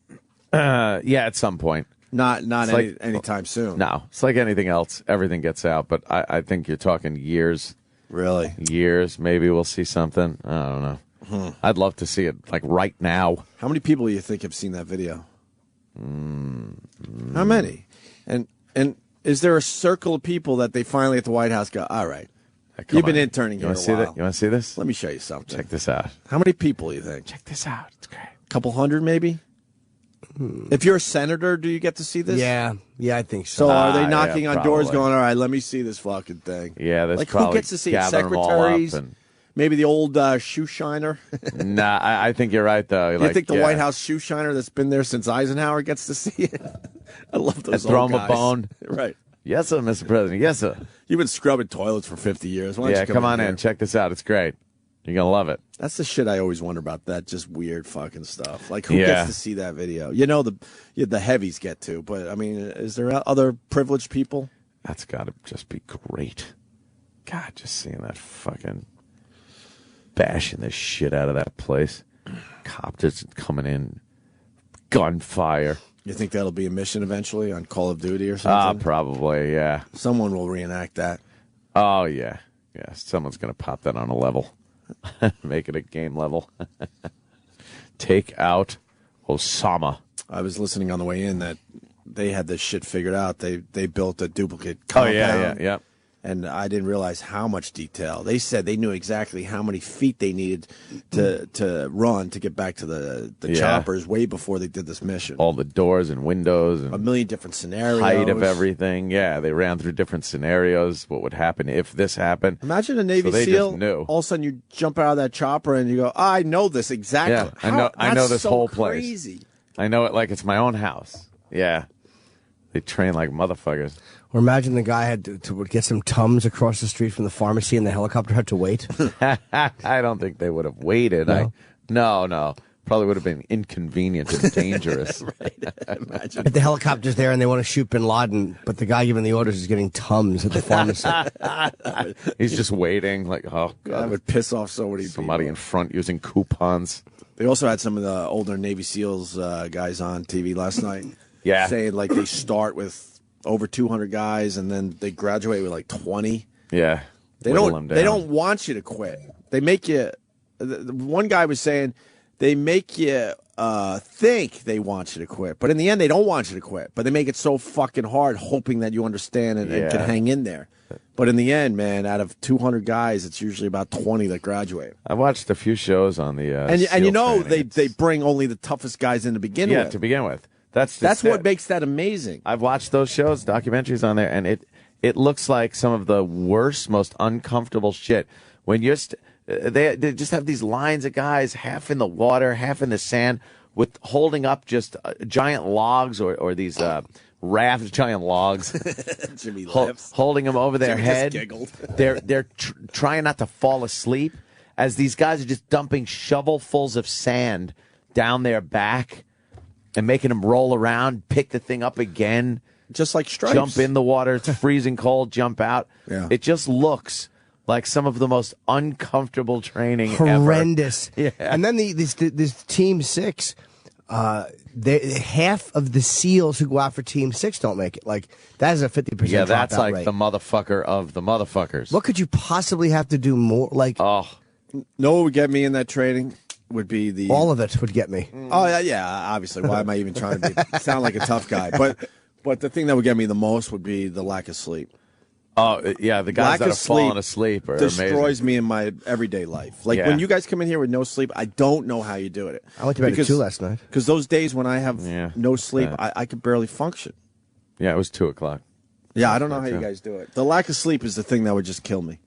S3: Yeah, at some point.
S2: Not anytime soon.
S3: No. It's like anything else. Everything gets out, but I think you're talking years.
S2: Really?
S3: Years. Maybe we'll see something. I don't know. I'd love to see it, like, right now.
S2: How many people do you think have seen that video? How many? And is there a circle of people that they finally at the White House go, all right, you've been interning here a while.
S3: You want to see this?
S2: Let me show you something.
S3: Check this out.
S2: How many people do you think?
S3: Check this out. It's great.
S2: A couple hundred, maybe? If you're a senator, do you get to see this?
S5: Yeah, I think so.
S2: So are they knocking on doors
S3: probably.
S2: going, all right, let me see this fucking thing?
S3: Yeah, there's
S2: like
S3: probably
S2: who gets to see it?
S3: gathering them all up
S2: Secretaries?
S3: and-
S2: Maybe the old shoe shiner?
S3: Nah, I think you're right, though.
S2: You think the White House shoe shiner that's been there since Eisenhower gets to see it? I love those
S3: throw
S2: old
S3: him
S2: guys.
S3: a bone.
S2: Right.
S3: Yes, sir, Mr. President. Yes, sir.
S2: You've been scrubbing toilets for 50 years. Why don't
S3: Yeah,
S2: you
S3: come on
S2: here?
S3: in. Check this out. It's great. You're going to love it.
S2: That's the shit I always wonder about, that just weird fucking stuff. Like, who gets to see that video? The heavies get to, but, I mean, is there other privileged people?
S3: That's got to just be great. God, just seeing that fucking bashing the shit out of that place. Copters coming in, gunfire.
S2: You think that'll be a mission eventually on Call of Duty or something?
S3: Probably, yeah.
S2: Someone will reenact that.
S3: Oh, yeah. Yeah, someone's going to pop that on a level. Make it a game level. Take out Osama.
S2: I was listening on the way in that they had this shit figured out. They built a duplicate compound.
S3: Oh, yeah.
S2: And I didn't realize how much detail. They said they knew exactly how many feet they needed to run to get back to the choppers way before they did this mission.
S3: All the doors and windows and
S2: a million different scenarios.
S3: Height of everything. Yeah, they ran through different scenarios. What would happen if this happened?
S2: Imagine a Navy SEAL. All of a sudden you jump out of that chopper and you go, I know this exactly.
S3: Yeah, I know this
S2: so
S3: whole
S2: crazy.
S3: place. I know it like it's my own house. Yeah. They train like motherfuckers.
S5: Or imagine the guy had to get some Tums across the street from the pharmacy and the helicopter had to wait.
S3: I don't think they would have waited. No. Probably would have been inconvenient and dangerous.
S2: Right. Imagine.
S5: If the helicopter's there and they want to shoot bin Laden, but the guy giving the orders is getting Tums at the pharmacy.
S3: He's just waiting like, oh, God.
S2: That would piss off so many
S3: Somebody
S2: people.
S3: in front using coupons.
S2: They also had some of the older Navy SEALs guys on TV last night.
S3: Yeah.
S2: Saying like they start with over 200 guys and then they graduate with like 20.
S3: Yeah.
S2: They don't want you to quit. They make you. One guy was saying they make you think they want you to quit, but in the end they don't want you to quit. But they make it so fucking hard, hoping that you understand and can hang in there. But in the end, man, out of 200 guys, it's usually about 20 that graduate.
S3: I watched a few shows on the
S2: and you know they bring only the toughest guys in to begin with.
S3: Yeah, to begin with.
S2: That's what makes that amazing.
S3: I've watched those shows, documentaries on there, and it looks like some of the worst, most uncomfortable shit. When you're they just have these lines of guys, half in the water, half in the sand, with holding up just giant logs or these rafts, giant logs.
S2: Jimmy laughs.
S3: Holding them over their
S2: Jimmy
S3: head.
S2: just giggled.
S3: They're trying not to fall asleep as these guys are just dumping shovelfuls of sand down their back. and making them roll around, pick the thing up again.
S2: Just like stripes.
S3: Jump in the water. It's freezing cold. Jump out.
S2: Yeah.
S3: It just looks like some of the most uncomfortable training
S5: Horrendous.
S3: ever. Yeah.
S5: And then this Team 6, half of the SEALs who go out for Team 6 don't make it. Like, that is a 50%
S3: Yeah, that's
S5: dropout
S3: like
S5: rate.
S3: the motherfucker of the motherfuckers.
S5: What could you possibly have to do more? Like,
S3: Oh,
S2: know what would get me in that training? Would be the
S5: all of it would get me.
S2: Oh yeah, obviously. Why am I even trying to sound like a tough guy? But the thing that would get me the most would be the lack of sleep.
S3: oh, yeah, the guys
S2: Lack
S3: that
S2: of
S3: are falling
S2: sleep
S3: asleep are
S2: destroys
S3: amazing.
S2: me in my everyday life. Like
S3: Yeah.
S2: when you guys come in here with no sleep, I don't know how you do it.
S5: I went to bed at 2 last night.
S2: Because those days when I have no sleep,
S3: Yeah.
S2: I could barely function.
S3: Yeah, it was 2 o'clock.
S2: Yeah, I don't know how you guys do it. The lack of sleep is the thing that would just kill me.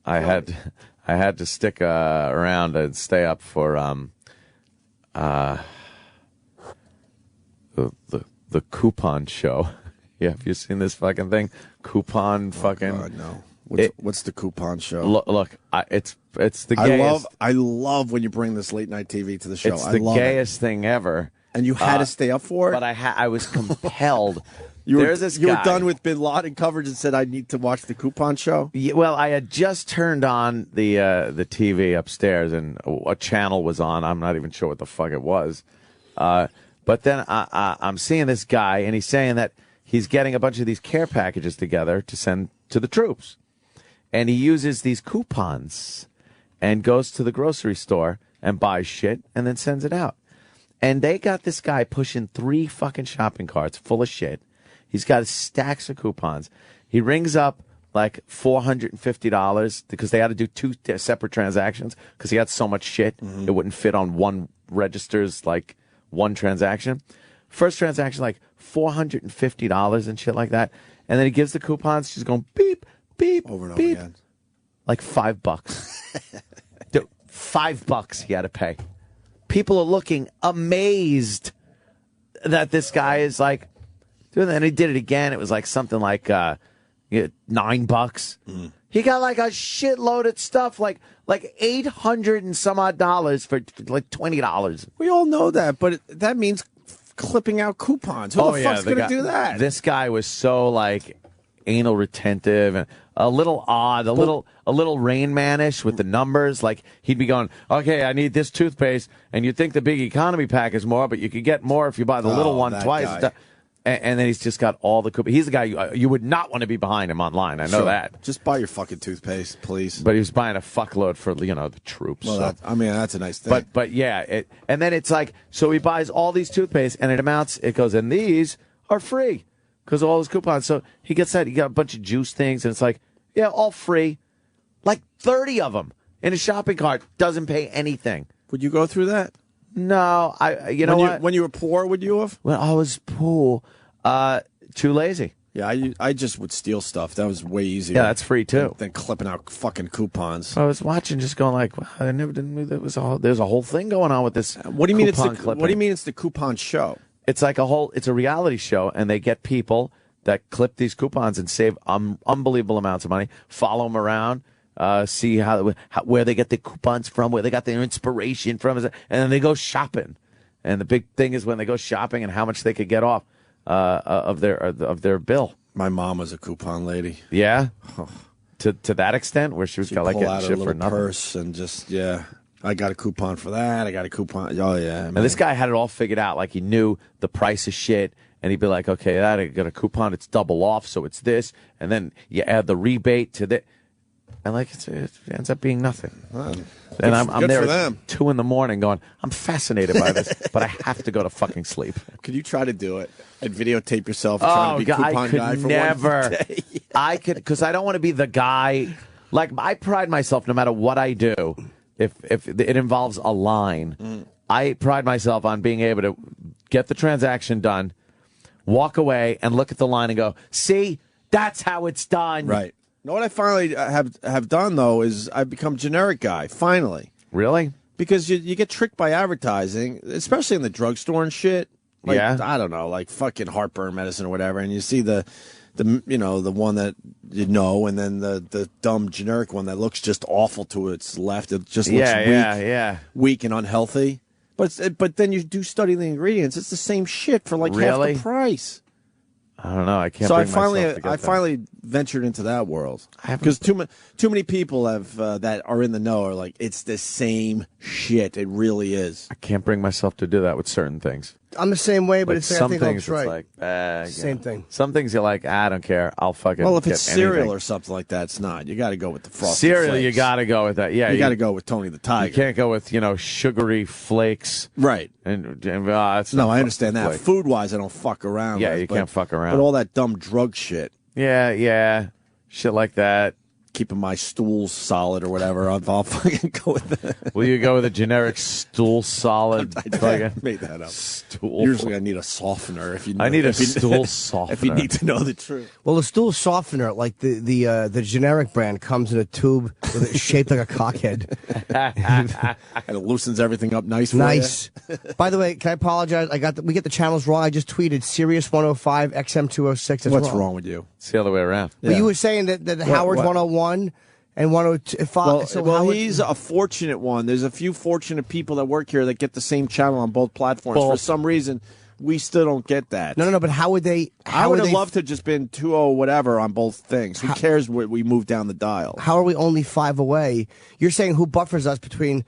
S3: I had to stick around and stay up for the coupon show. Yeah, have you seen this fucking thing? Coupon fucking.
S2: God, no. What's the coupon show?
S3: Look, it's the gayest.
S2: I love when you bring this late night TV to the show.
S3: It's
S2: I
S3: the
S2: love
S3: gayest thing ever.
S2: And you had to stay up for it?
S3: But I was compelled.
S2: You
S3: There's this
S2: were
S3: guy.
S2: done with Bin Laden coverage and said, I need to watch the coupon show?
S3: Yeah, well, I had just turned on the TV upstairs, and a channel was on. I'm not even sure what the fuck it was. But then I'm seeing this guy, and he's saying that he's getting a bunch of these care packages together to send to the troops. And he uses these coupons and goes to the grocery store and buys shit and then sends it out. And they got this guy pushing 3 fucking shopping carts full of shit. He's got stacks of coupons. He rings up like $450 because they had to do 2 separate transactions because he had so much shit. It wouldn't fit on one register's like one transaction. First transaction, like $450 and shit like that. And then he gives the coupons. She's going beep, beep,
S2: Over and over
S3: beep.
S2: again.
S3: Like $5. Dude, $5 he had to pay. People are looking amazed that this guy is like, dude, and he did it again. It was like something like $9. He got like a shitload of stuff, like $800 and some odd dollars for like $20.
S2: We all know that, but that means clipping out coupons. Who the fuck's going to do that?
S3: This guy was so like anal retentive and a little odd, a little Rain Man-ish with the numbers. Like he'd be going, okay, I need this toothpaste, and you'd think the big economy pack is more, but you could get more if you buy the little one
S2: that
S3: twice.
S2: guy.
S3: And then he's just got all the coupons. He's the guy you would not want to be behind him online. I know that.
S2: Just buy your fucking toothpaste, please.
S3: But he was buying a fuckload for the troops.
S2: Well,
S3: so.
S2: that's a nice thing.
S3: But yeah, and then it's like, so he buys all these toothpaste, and it goes, and these are free because of all his coupons. So he gets that. He got a bunch of juice things, and it's like, yeah, all free. Like 30 of them in a shopping cart, doesn't pay anything.
S2: Would you go through that?
S3: No, you know what?
S2: When you were poor, would you have?
S3: When I was poor, too lazy.
S2: Yeah, I just would steal stuff. That was way easier.
S3: Yeah, that's free too.
S2: Than clipping out fucking coupons.
S3: I was watching, just going like, wow, I never didn't know there's a whole thing going on with this.
S2: What do you mean it's
S3: clipping.
S2: what do you mean it's the coupon show?
S3: It's like it's a reality show, and they get people that clip these coupons and save unbelievable amounts of money. Follow them around, see where they get the coupons from, where they got their inspiration from, and then they go shopping. And the big thing is when they go shopping and how much they could get off of their bill.
S2: My mom was a coupon lady.
S3: Yeah, to that extent, where she was
S2: She'd
S3: like
S2: pull
S3: getting
S2: out a
S3: shit for
S2: little
S3: nothing.
S2: purse and just I got a coupon for that. I got a coupon. Oh yeah. Man.
S3: And this guy had it all figured out. Like he knew the price of shit, and he'd be like, "Okay, I got a coupon. It's double off, so it's this." And then you add the rebate to the, and like it ends up being nothing. And I'm there at 2 a.m. going, I'm fascinated by this, but I have to go to fucking sleep.
S2: Could you try to do it and videotape yourself trying to be coupon guy for one day?
S3: I could, because I don't want to be the guy. Like I pride myself, no matter what I do, if it involves a line, I pride myself on being able to get the transaction done, walk away, and look at the line and go, "See, that's how it's done."
S2: Right. You know what I finally have done, though, is I've become generic guy, finally.
S3: Really?
S2: Because you get tricked by advertising, especially in the drugstore and shit. Like,
S3: Yeah.
S2: I don't know, like fucking heartburn medicine or whatever, and you see the one that you know, and then the dumb generic one that looks just awful to its left. It just looks weak and unhealthy. But then you do study the ingredients. It's the same shit for like half the price.
S3: I don't know. I can't.
S2: So
S3: bring myself to get
S2: I
S3: that.
S2: finally ventured into that world because too many people have that are in the know are like it's the same shit. It really is.
S3: I can't bring myself to do that with certain things.
S5: I'm the same way, but
S3: Like
S5: it's
S3: some
S5: I think
S3: things,
S5: Hope's right.
S3: it's like
S5: Same thing.
S3: Some things you're like, I don't care. I'll fucking.
S2: Well, if
S3: get
S2: it's cereal
S3: anything.
S2: or something like that, it's not. You got to go with the frosted
S3: Cereal,
S2: flakes.
S3: you got to go with that. Yeah,
S2: you got to go with Tony the Tiger.
S3: You can't go with sugary flakes.
S2: Right.
S3: And
S2: no, I understand that.
S3: Like,
S2: Food wise, I don't fuck around.
S3: Yeah,
S2: with,
S3: you can't fuck around.
S2: But all that dumb drug shit.
S3: Yeah, shit like that.
S2: Keeping my stools solid or whatever. I'll fucking go with that.
S3: Will you go with a generic stool solid?
S2: I made that up.
S3: Stool.
S2: Usually I need a softener. If you know,
S3: I need a
S2: if you-
S3: stool softener.
S2: If you need to know the truth.
S5: Well, the stool softener, like the generic brand, comes in a tube with it shaped like a cockhead.
S2: And it loosens everything up nice for
S5: Nice. By the way, can I apologize? We get the channels wrong. I just tweeted Sirius 105, XM 206. That's
S2: What's wrong with you?
S3: It's the other way around.
S5: But you were saying that Howard's 101 and 105.
S2: Well, he's a fortunate one. There's a few fortunate people that work here that get the same channel on both platforms. For some reason, we still don't get that.
S5: No, but how would they?
S2: I would have loved to just been 20 whatever on both things. Who cares what we move down the dial?
S5: How are we only 5 away? You're saying who buffers us between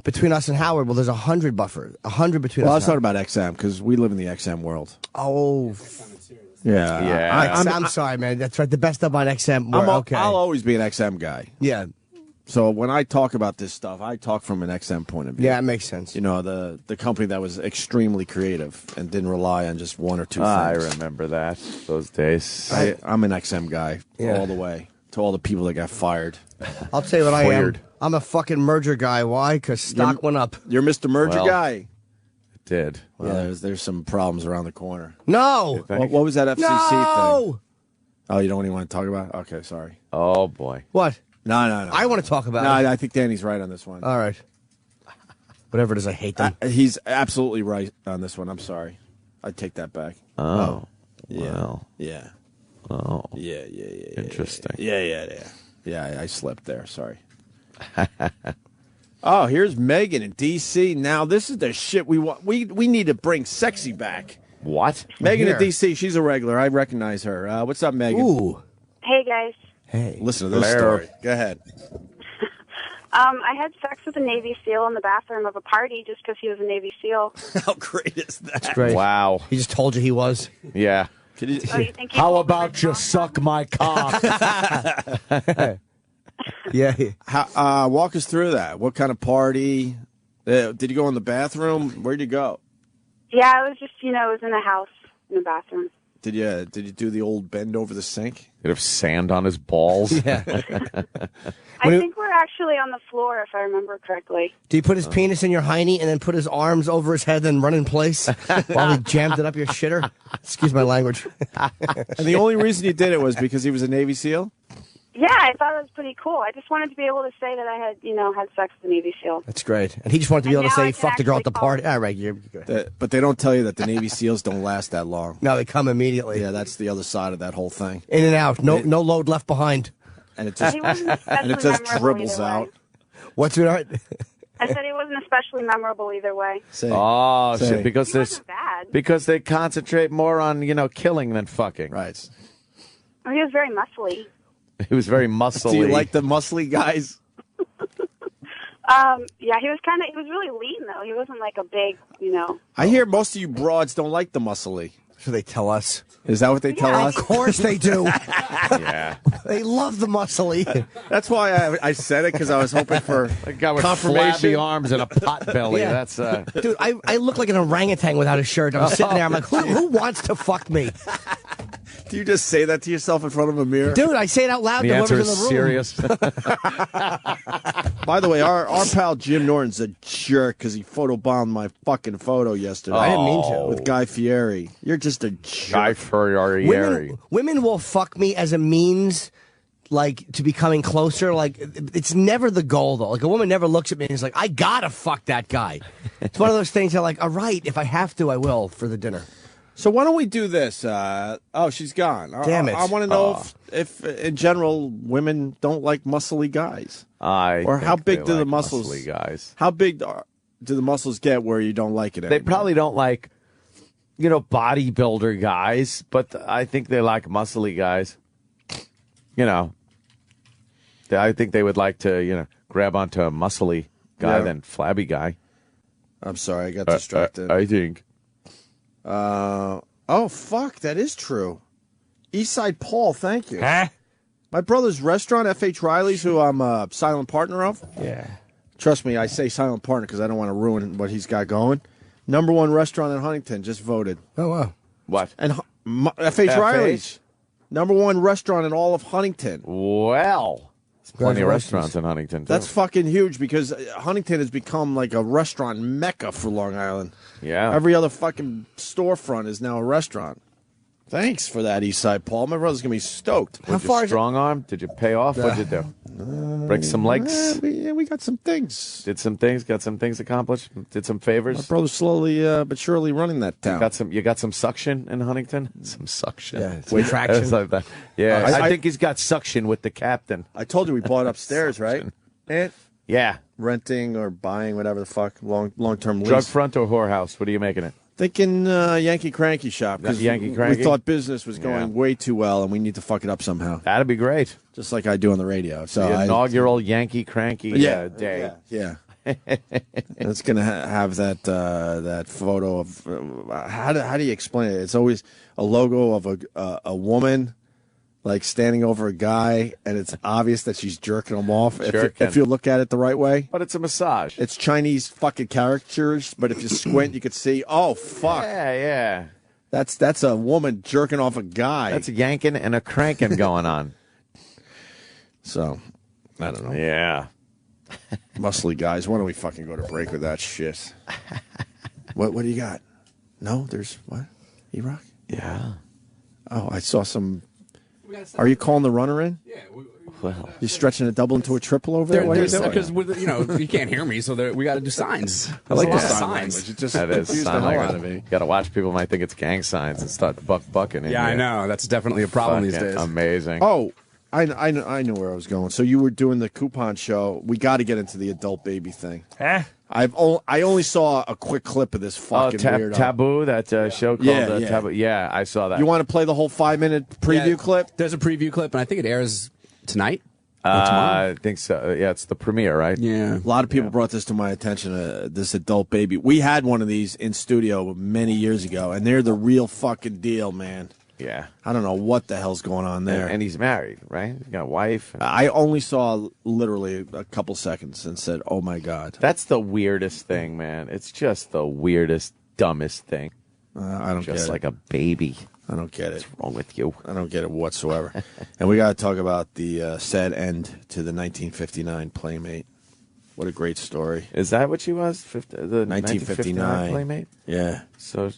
S5: us and Howard? Well, there's 100 buffer, 100 between us.
S2: Well, I was
S5: and
S2: talking about XM because we live in the XM world.
S5: Oh,
S2: yeah.
S5: I'm sorry, man. That's right. The best up on XM. Okay.
S2: I'll always be an XM guy.
S5: Yeah.
S2: So when I talk about this stuff, I talk from an XM point of view.
S5: Yeah, it makes sense.
S2: You know, the company that was extremely creative and didn't rely on just one or two things.
S3: I remember that, those days.
S2: I'm an XM guy all the way. To all the people that got fired.
S5: I'll tell you what I am. I'm a fucking merger guy. Why? Because stock went up.
S2: You're Mr. Merger guy.
S3: It did.
S2: Well, there's some problems around the corner.
S5: No.
S2: What was that FCC
S5: No.
S2: thing? Oh, you don't even want to talk about it? Okay, sorry.
S3: Oh, boy.
S5: What?
S2: No.
S5: I want to talk about
S2: it.
S5: it.
S2: No, I think Danny's right on this one.
S5: All right. Whatever it is, I hate them.
S2: He's absolutely right on this one. I'm sorry. I take that back.
S3: Oh.
S2: Yeah.
S3: Well.
S2: Yeah.
S3: Oh.
S2: Yeah.
S3: Interesting.
S2: Yeah, I slipped there. Sorry. Oh, here's Megan in D.C. Now, this is the shit we want. We need to bring sexy back.
S3: What?
S2: Megan in D.C., she's a regular. I recognize her. What's up, Megan?
S5: Ooh.
S11: Hey, guys.
S5: Hey.
S2: Listen to this story. Go ahead.
S11: I had sex with a Navy SEAL in the bathroom of a party just because he was a Navy SEAL.
S2: How great is that?
S5: That's great.
S3: Wow.
S5: He just told you he was.
S3: Yeah.
S11: You think he
S3: How about you suck my cock?
S5: Yeah.
S2: Walk us through that. What kind of party? Did you go in the bathroom? Where'd you go?
S11: Yeah, it was just, it was in a house, in the bathroom.
S2: Did you do the old bend over the sink?
S3: Did have sand on his balls?
S5: Yeah.
S11: I think we're actually on the floor, if I remember correctly.
S5: Do you put his penis in your hiney and then put his arms over his head and run in place while he jammed it up your shitter? Excuse my language.
S2: And the only reason you did it was because he was a Navy SEAL?
S11: Yeah, I thought it was pretty cool. I just wanted to be able to say that I had, had sex with a Navy SEAL.
S5: That's great. And he just wanted to be able to
S11: now
S5: say
S11: I
S5: he
S11: can
S5: fucked a girl at
S11: actually
S5: the party. All right, you're good.
S2: But they don't tell you that the Navy SEAls don't last that long.
S5: No, they come immediately.
S2: Yeah, that's the other side of that whole thing.
S5: In and out. No load left behind.
S2: And it just
S11: He wasn't especially memorable
S2: dribbles
S11: either way.
S2: out.
S5: What's it?
S11: I said it wasn't especially memorable either way.
S3: Oh,
S2: Say.
S3: shit, because
S11: He
S3: there's
S11: wasn't bad.
S3: because they concentrate more on killing than fucking.
S2: Right.
S11: He was very muscly.
S3: He was very muscly.
S2: Do you like the muscly guys?
S11: Yeah, he was really lean, though. He wasn't like a big,
S2: I hear most of you broads don't like the muscly.
S5: So they tell us.
S2: Is that what they tell us?
S5: Of course they do.
S3: Yeah.
S5: They love the muscly.
S2: That's why I said it, because I was hoping for
S3: A guy with
S2: confirmation.
S3: flabby arms and a pot belly.
S5: Yeah.
S3: That's
S5: Dude, I look like an orangutan without a shirt. I'm sitting there. I'm like, who wants to fuck me?
S2: Do you just say that to yourself in front of a mirror?
S5: Dude, I say it out loud
S3: the
S5: to
S3: answer
S5: whoever's
S3: is
S5: in the room.
S3: serious.
S2: By the way, our pal Jim Norton's a jerk because he photobombed my fucking photo yesterday.
S5: I didn't mean to.
S2: With Guy Fieri. You're just a jerk.
S3: Guy Fieri.
S5: Women will fuck me as a means, like, to becoming closer. Like, it's never the goal, though. Like, a woman never looks at me and is like, I gotta fuck that guy. It's one of those things that, like, all right, if I have to, I will for the dinner.
S2: So why don't we do this? She's gone.
S5: Damn it.
S2: I want to know if, in general, women don't like muscly guys.
S3: Or
S2: how big do the muscles?
S3: Muscly guys.
S2: How big do the muscles get where you don't like it anymore?
S3: They probably don't like, bodybuilder guys, but I think they like muscly guys. I think they would like to, grab onto a muscly guy than flabby guy.
S2: I'm sorry, I got distracted.
S3: I think.
S2: Oh, fuck, that is true. Eastside Paul, thank you.
S5: Huh?
S2: My brother's restaurant, F.H. Riley's, who I'm a silent partner of.
S5: Yeah.
S2: Trust me, I say silent partner because I don't want to ruin what he's got going. #1 restaurant in Huntington, just voted.
S5: Oh, wow.
S3: What?
S2: And F.H. Riley's, #1 restaurant in all of Huntington.
S3: Well, there's plenty of restaurants in Huntington, too.
S2: That's fucking huge because Huntington has become like a restaurant mecca for Long Island.
S3: Yeah.
S2: Every other fucking storefront is now a restaurant. Thanks for that, Eastside Paul. My brother's going to be stoked.
S3: How far strong arm? Did you pay off? What'd you do? Break some legs?
S2: We got some things.
S3: Did some things? Got some things accomplished? Did some favors?
S2: My brother's slowly but surely running that town.
S3: You got some suction in Huntington? Some suction.
S5: Yeah, some traction.
S3: Like that. Yeah, I think he's got suction with the captain.
S2: I told you we bought upstairs, right? And
S3: yeah.
S2: Renting or buying, whatever the fuck, long-term lease.
S3: Drug front or whorehouse? What are you making it?
S2: Thinking Yankee Cranky Shop.
S3: Yankee Cranky?
S2: We thought business was going way too well, and we need to fuck it up somehow.
S3: That'd be great.
S2: Just like I do on the radio. So
S3: the inaugural Yankee Cranky day.
S2: Yeah. It's going to have that photo of how do you explain it? It's always a logo of a woman like standing over a guy, and it's obvious that she's jerking him off if you look at it the right way.
S3: But it's a massage.
S2: It's Chinese fucking characters, but if you squint, you could see. Oh fuck!
S3: Yeah.
S2: That's a woman jerking off a guy.
S3: That's a yanking and a cranking going on.
S2: So, I don't know.
S3: Yeah.
S2: Muscly guys. Why don't we fucking go to break with that shit? What do you got? No, there's what? E-Rock?
S3: Yeah.
S2: Oh, I saw some. Are you calling the runner in?
S7: Yeah.
S3: Well,
S2: you stretching a double into a triple over there? What are you doing?
S7: Because you can't hear me, so we got to do signs.
S2: I like the
S7: sign
S2: language. It just
S3: that is
S2: confused
S3: sign
S2: the hell
S3: language.
S2: out of me.
S3: You got to watch. People might think it's gang signs and start bucking.
S7: Yeah, I know. That's definitely a problem these days.
S3: Amazing.
S2: Oh, I know where I was going. So you were doing the coupon show. We got to get into the adult baby thing. I only saw a quick clip of this fucking weirdo.
S3: Taboo, that show called Taboo. Yeah, I saw that.
S2: You want to play the whole 5-minute preview clip?
S7: There's a preview clip, and I think it airs tonight.
S3: I think so. Yeah, it's the premiere, right?
S7: Yeah.
S2: A lot of people brought this to my attention, this adult baby. We had one of these in studio many years ago, and they're the real fucking deal, man.
S3: Yeah.
S2: I don't know what the hell's going on there.
S3: And he's married, right? He's got a wife.
S2: I only saw literally a couple seconds and said, oh, my God.
S3: That's the weirdest thing, man. It's just the weirdest, dumbest thing.
S2: I don't get it.
S3: Just like a baby.
S2: I don't get it.
S3: What's wrong with you?
S2: I don't get it whatsoever. And we got to talk about the sad end to the 1959 Playmate. What a great story.
S3: Is that what she was? The 1959 Playmate?
S2: Yeah.
S3: So,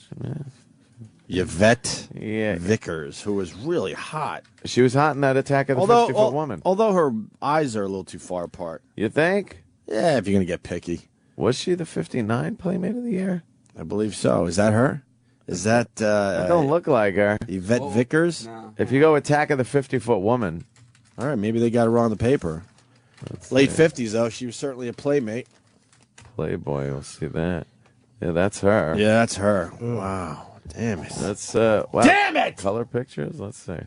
S2: Yvette Vickers, who was really hot.
S3: She was hot in that Attack of the 50-Foot Woman.
S2: Although her eyes are a little too far apart.
S3: You think?
S2: Yeah, if you're going to get picky.
S3: Was she the 59 Playmate of the Year?
S2: I believe so. Is that her? Is that...
S3: That don't look like her.
S2: Yvette Vickers?
S7: No.
S3: If you go Attack of the 50-Foot Woman.
S2: All right, maybe they got her on the paper. Late 50s, though. She was certainly a Playmate.
S3: Playboy, we'll see that. Yeah, that's her.
S2: Yeah, that's her. Wow. Damn it.
S3: That's wow.
S2: Damn it!
S3: Color pictures? Let's see.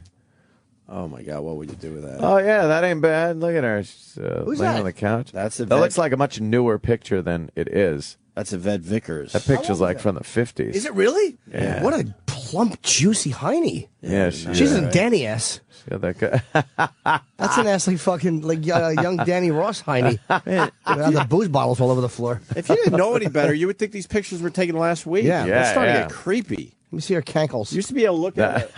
S2: Oh, my God. What would you do with that?
S3: Oh, yeah, that ain't bad. Look at her. She's
S5: Who's
S3: laying
S5: that?
S3: on the couch.
S2: That's Yvette.
S3: That looks like a much newer picture than it is.
S2: That's Yvette Vickers.
S3: That picture's like from the 50s.
S5: Is it really?
S3: Yeah.
S5: What a plump, juicy hiney.
S3: Yeah,
S5: She's in Danny S.
S3: She got that guy.
S5: That's an ass like fucking young Danny Ross hiney. Man, the booze bottles all over the floor.
S2: If you didn't know any better, you would think these pictures were taken last week.
S5: Yeah.
S2: That's starting to get creepy.
S5: Let me see her cankles.
S2: You used to be able to look at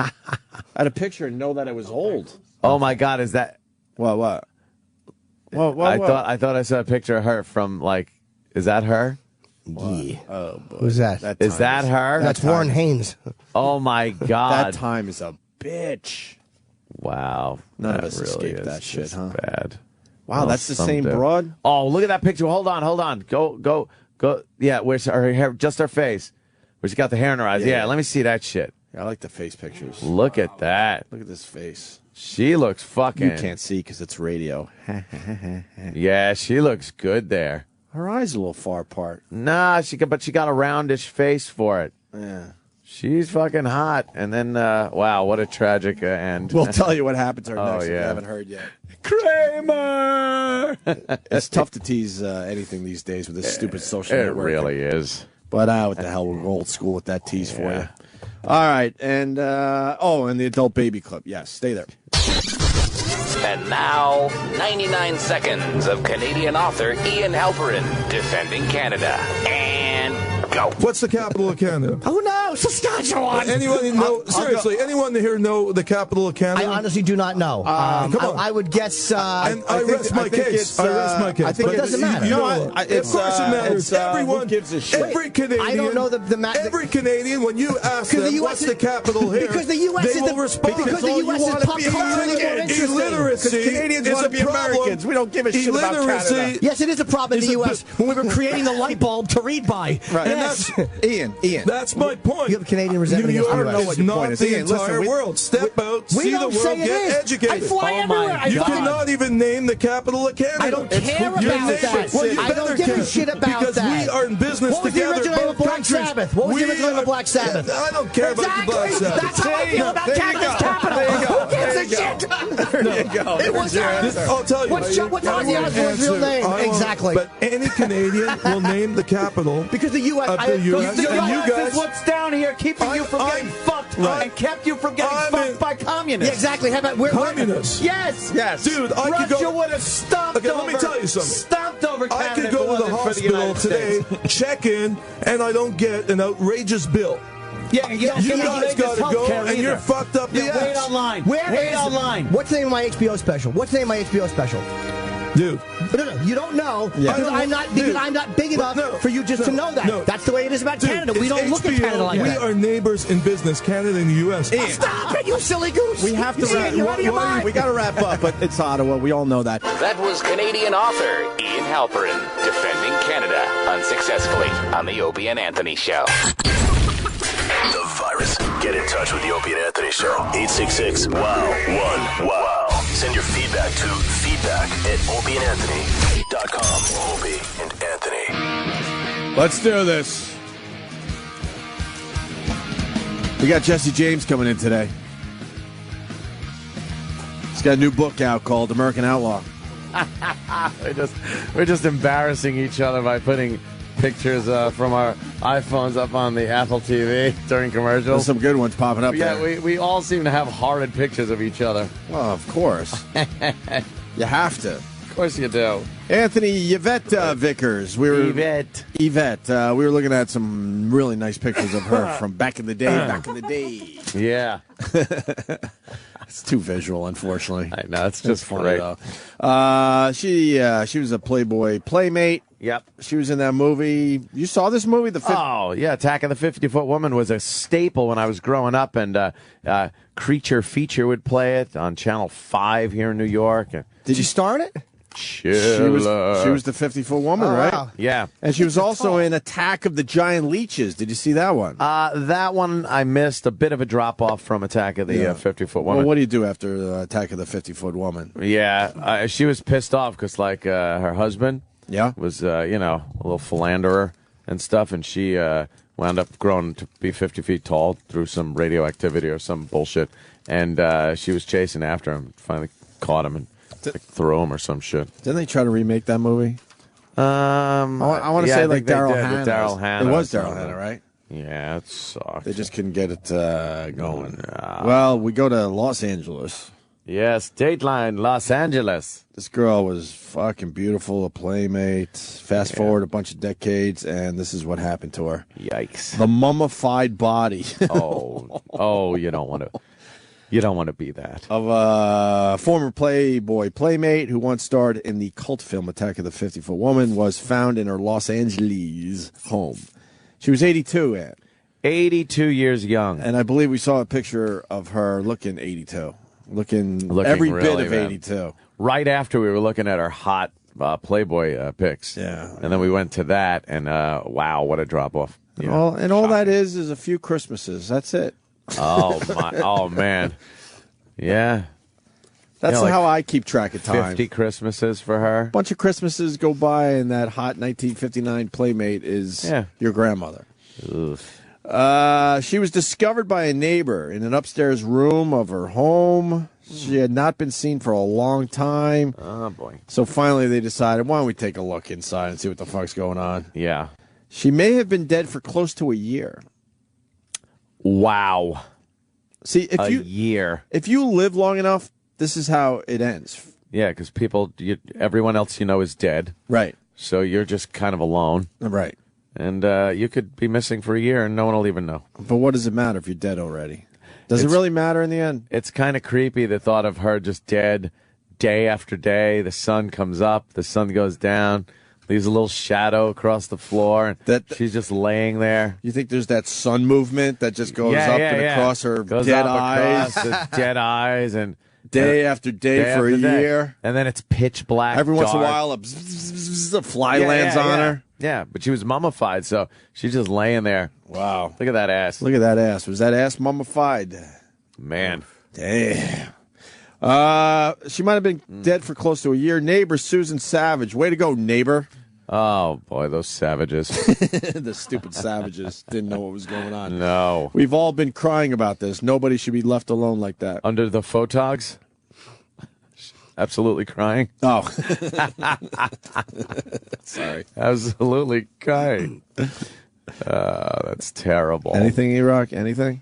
S2: a picture and know that it was old.
S3: Oh, my God, is that...
S2: What?
S3: I thought I saw a picture of her from, like... Is that her?
S5: Yeah.
S2: Oh, boy.
S5: Who's that?
S3: Is that her?
S5: That's Warren Haynes.
S3: Oh, my God.
S2: That time is a bitch.
S3: Wow.
S2: None of
S3: that
S2: us
S3: really
S2: escaped
S3: is
S2: that shit,
S3: just
S2: huh?
S3: Bad.
S2: Wow,
S3: Oh,
S2: that's the
S3: some
S2: same
S3: do.
S2: broad?
S3: Oh, look at that picture. Hold on. Go. Yeah, where's her hair? Just her face. Where she got the hair in her eyes. Yeah, let me see that shit.
S2: Yeah, I like the face pictures.
S3: Look at that.
S2: Look at this face.
S3: She looks fucking...
S2: You can't see because it's radio.
S3: Yeah, she looks good there.
S2: Her eyes are a little far apart.
S3: Nah, but she got a roundish face for it.
S2: Yeah.
S3: She's fucking hot. And then, wow, what a tragic end.
S2: We'll tell you what happened to her next if you
S3: yeah.
S2: haven't heard yet.
S3: Kramer!
S2: It's tough to tease anything these days with this stupid social
S3: It
S2: network.
S3: really is.
S2: But what the hell, we're old school with that tease for you. All right, and and the adult baby clip. Yes, stay there.
S12: And now, 99 seconds of Canadian author Ian Halperin defending Canada. And go.
S13: What's the capital of Canada?
S5: Who knows? Saskatchewan.
S13: Anyone know? Seriously, anyone here know the capital of Canada?
S5: I honestly do not know.
S13: Come on.
S5: I would guess.
S13: And I rest my case. I rest my case.
S5: I think it doesn't matter.
S13: Of course it matters. Everyone
S2: gives a shit.
S13: Every Canadian.
S5: I don't know the
S13: Every Canadian, when you ask them what's the capital here,
S5: because the U.S.
S13: they will respond.
S5: Because the U.S. is pop culture more interesting.
S13: Illiteracy
S2: Canadians
S13: is
S2: want
S13: a
S2: to be
S13: problem.
S2: Americans. We don't give a shit about Canada.
S5: Yes, it is a problem in the U.S. when we were creating the light bulb to read by.
S2: Right.
S5: Yes.
S2: And Ian.
S13: That's my point.
S5: You have Canadian resentment
S13: New
S5: against
S13: York
S5: the US.
S13: is not the entire world. Step out, see the world, get educated.
S5: I fly everywhere.
S13: You cannot even name the capital of Canada.
S5: I don't care about that.
S13: Well, you
S5: I don't give a shit about
S13: because
S5: that.
S13: we are in business
S5: what was
S13: together.
S5: The original name of Black Sabbath? What was the original name of Black Sabbath?
S13: I don't care about the Black Sabbath.
S5: That's how I feel about Canada's capital. Who gives a shit?
S2: There you go.
S5: It was
S13: I'll tell you.
S5: What's Ozzy Osbourne's real name? Exactly.
S13: But any Canadian will name the capital
S5: because the U.S.
S13: of the U.S.
S3: The
S13: and you
S3: U.S.
S13: guys.
S3: is what's down here keeping you from getting fucked and kept you from getting fucked by communists.
S5: Yeah, exactly. How about
S13: communists?
S5: Yes.
S13: Dude, I could
S3: Russia
S13: go.
S3: would have stomped over.
S13: Let me tell you something.
S3: Stomped over Canada.
S13: I could go to the hospital today, check in, and I don't get an outrageous bill.
S3: Yeah, you
S13: guys got to go, and you're fucked up the
S3: wait
S13: ass.
S3: online.
S5: Wait
S3: online.
S5: What's the name of my HBO special?
S13: Dude.
S5: No, you don't know because I'm not big enough for you just to know that.
S13: No.
S5: That's the way it is about Canada. We don't look at
S13: HBO.
S5: Canada like that.
S13: We are neighbors in business, Canada and the U.S.
S5: Stop it, you silly goose!
S2: We have to wrap.
S5: You're out of your mind.
S2: We got to wrap up, but it's Ottawa. We all know that.
S12: that was Canadian author Ian Halperin defending Canada unsuccessfully on the Opie and Anthony Show.
S14: The virus. Get in touch with the Opie and Anthony Show. 866-WOW-1-WOW. Send your feedback to feedback@opieandanthony.com. Opie and Anthony.
S2: Let's do this. We got Jesse James coming in today. He's got a new book out called American Outlaw.
S3: We're just embarrassing each other by putting pictures from our iPhones up on the Apple TV during commercials.
S2: There's some good ones popping up there.
S3: Yeah, we all seem to have horrid pictures of each other.
S2: Well, of course. You have to.
S3: Of course you do.
S2: Anthony, Yvette Vickers.
S3: Yvette.
S2: We were looking at some really nice pictures of her from back in the day.
S3: Yeah.
S2: It's too visual, unfortunately.
S3: I know, it's just
S2: funny,
S3: great.
S2: though. She was a Playboy playmate.
S3: Yep.
S2: She was in that movie. You saw this movie?
S3: Oh, yeah. Attack of the 50-Foot Woman was a staple when I was growing up, and Creature Feature would play it on Channel 5 here in New York.
S5: Did you star in it?
S2: She was the 50-foot woman, right?
S5: Wow.
S3: Yeah.
S2: And she was also in Attack of the Giant Leeches. Did you see that one?
S3: That one I missed. A bit of a drop-off from Attack of the 50-Foot Woman.
S2: Well, what do you do after Attack of the 50-Foot Woman?
S3: Yeah. She was pissed off because, her husband was, a little philanderer and stuff, and she wound up growing to be 50 feet tall through some radioactivity or some bullshit, and she was chasing after him, finally caught him and threw him or some shit.
S2: Didn't they try to remake that movie? I want to say Daryl Hannah.
S3: Daryl Hannah.
S2: It was Daryl Hannah, right?
S3: Yeah, it sucked.
S2: They just couldn't get it going. Well, we go to Los Angeles.
S3: Yes, Dateline, Los Angeles.
S2: This girl was fucking beautiful, a playmate. Fast forward a bunch of decades, and this is what happened to her.
S3: Yikes.
S2: The mummified body.
S3: Oh, you don't want to. You don't want to be that.
S2: Of a former Playboy playmate who once starred in the cult film Attack of the 50-Foot Woman was found in her Los Angeles home. She was 82, Ed.
S3: 82 years young.
S2: And I believe we saw a picture of her looking 82. Looking every
S3: really,
S2: bit of 82.
S3: Right after we were looking at her hot Playboy pics.
S2: Yeah.
S3: And then we went to that, and wow, what a drop-off.
S2: All that is a few Christmases. That's it.
S3: Oh, my. Oh, man. Yeah.
S2: That's
S3: like
S2: how I keep track of time.
S3: 50 Christmases for her.
S2: A bunch of Christmases go by, and that hot 1959 playmate is your grandmother.
S3: Oof.
S2: She was discovered by a neighbor in an upstairs room of her home. She had not been seen for a long time.
S3: Oh, boy.
S2: So finally they decided, why don't we take a look inside and see what the fuck's going on?
S3: Yeah.
S2: She may have been dead for close to a year.
S3: Wow.
S2: See, if
S3: a year.
S2: If you live long enough, this is how it ends.
S3: Yeah, because everyone else you know is dead.
S2: Right.
S3: So you're just kind of alone.
S2: Right.
S3: And you could be missing for a year and no one will even know.
S2: But what does it matter if you're dead already? Does it really matter in the end?
S3: It's kind of creepy, the thought of her just dead day after day. The sun comes up, the sun goes down, leaves a little shadow across the floor, and she's just laying there.
S2: You think there's that sun movement that just goes up and across her
S3: goes
S2: dead
S3: up
S2: eyes?
S3: Across the dead eyes and
S2: day after day for a year.
S3: And then it's pitch black.
S2: Every once in a
S3: dark.
S2: while, a fly lands on her.
S3: Yeah, but she was mummified, so she's just laying there.
S2: Wow.
S3: Look at that ass.
S2: Look at that ass. Was that ass mummified?
S3: Man.
S2: Damn. She might have been dead for close to a year. Neighbor Susan Savage. Way to go, neighbor.
S3: Oh, boy, those savages.
S2: The stupid savages didn't know what was going on.
S3: No.
S2: We've all been crying about this. Nobody should be left alone like that.
S3: Under the photogs? Absolutely crying.
S2: Oh. Sorry.
S3: Absolutely crying. That's terrible.
S2: Anything, E-Rock? Anything?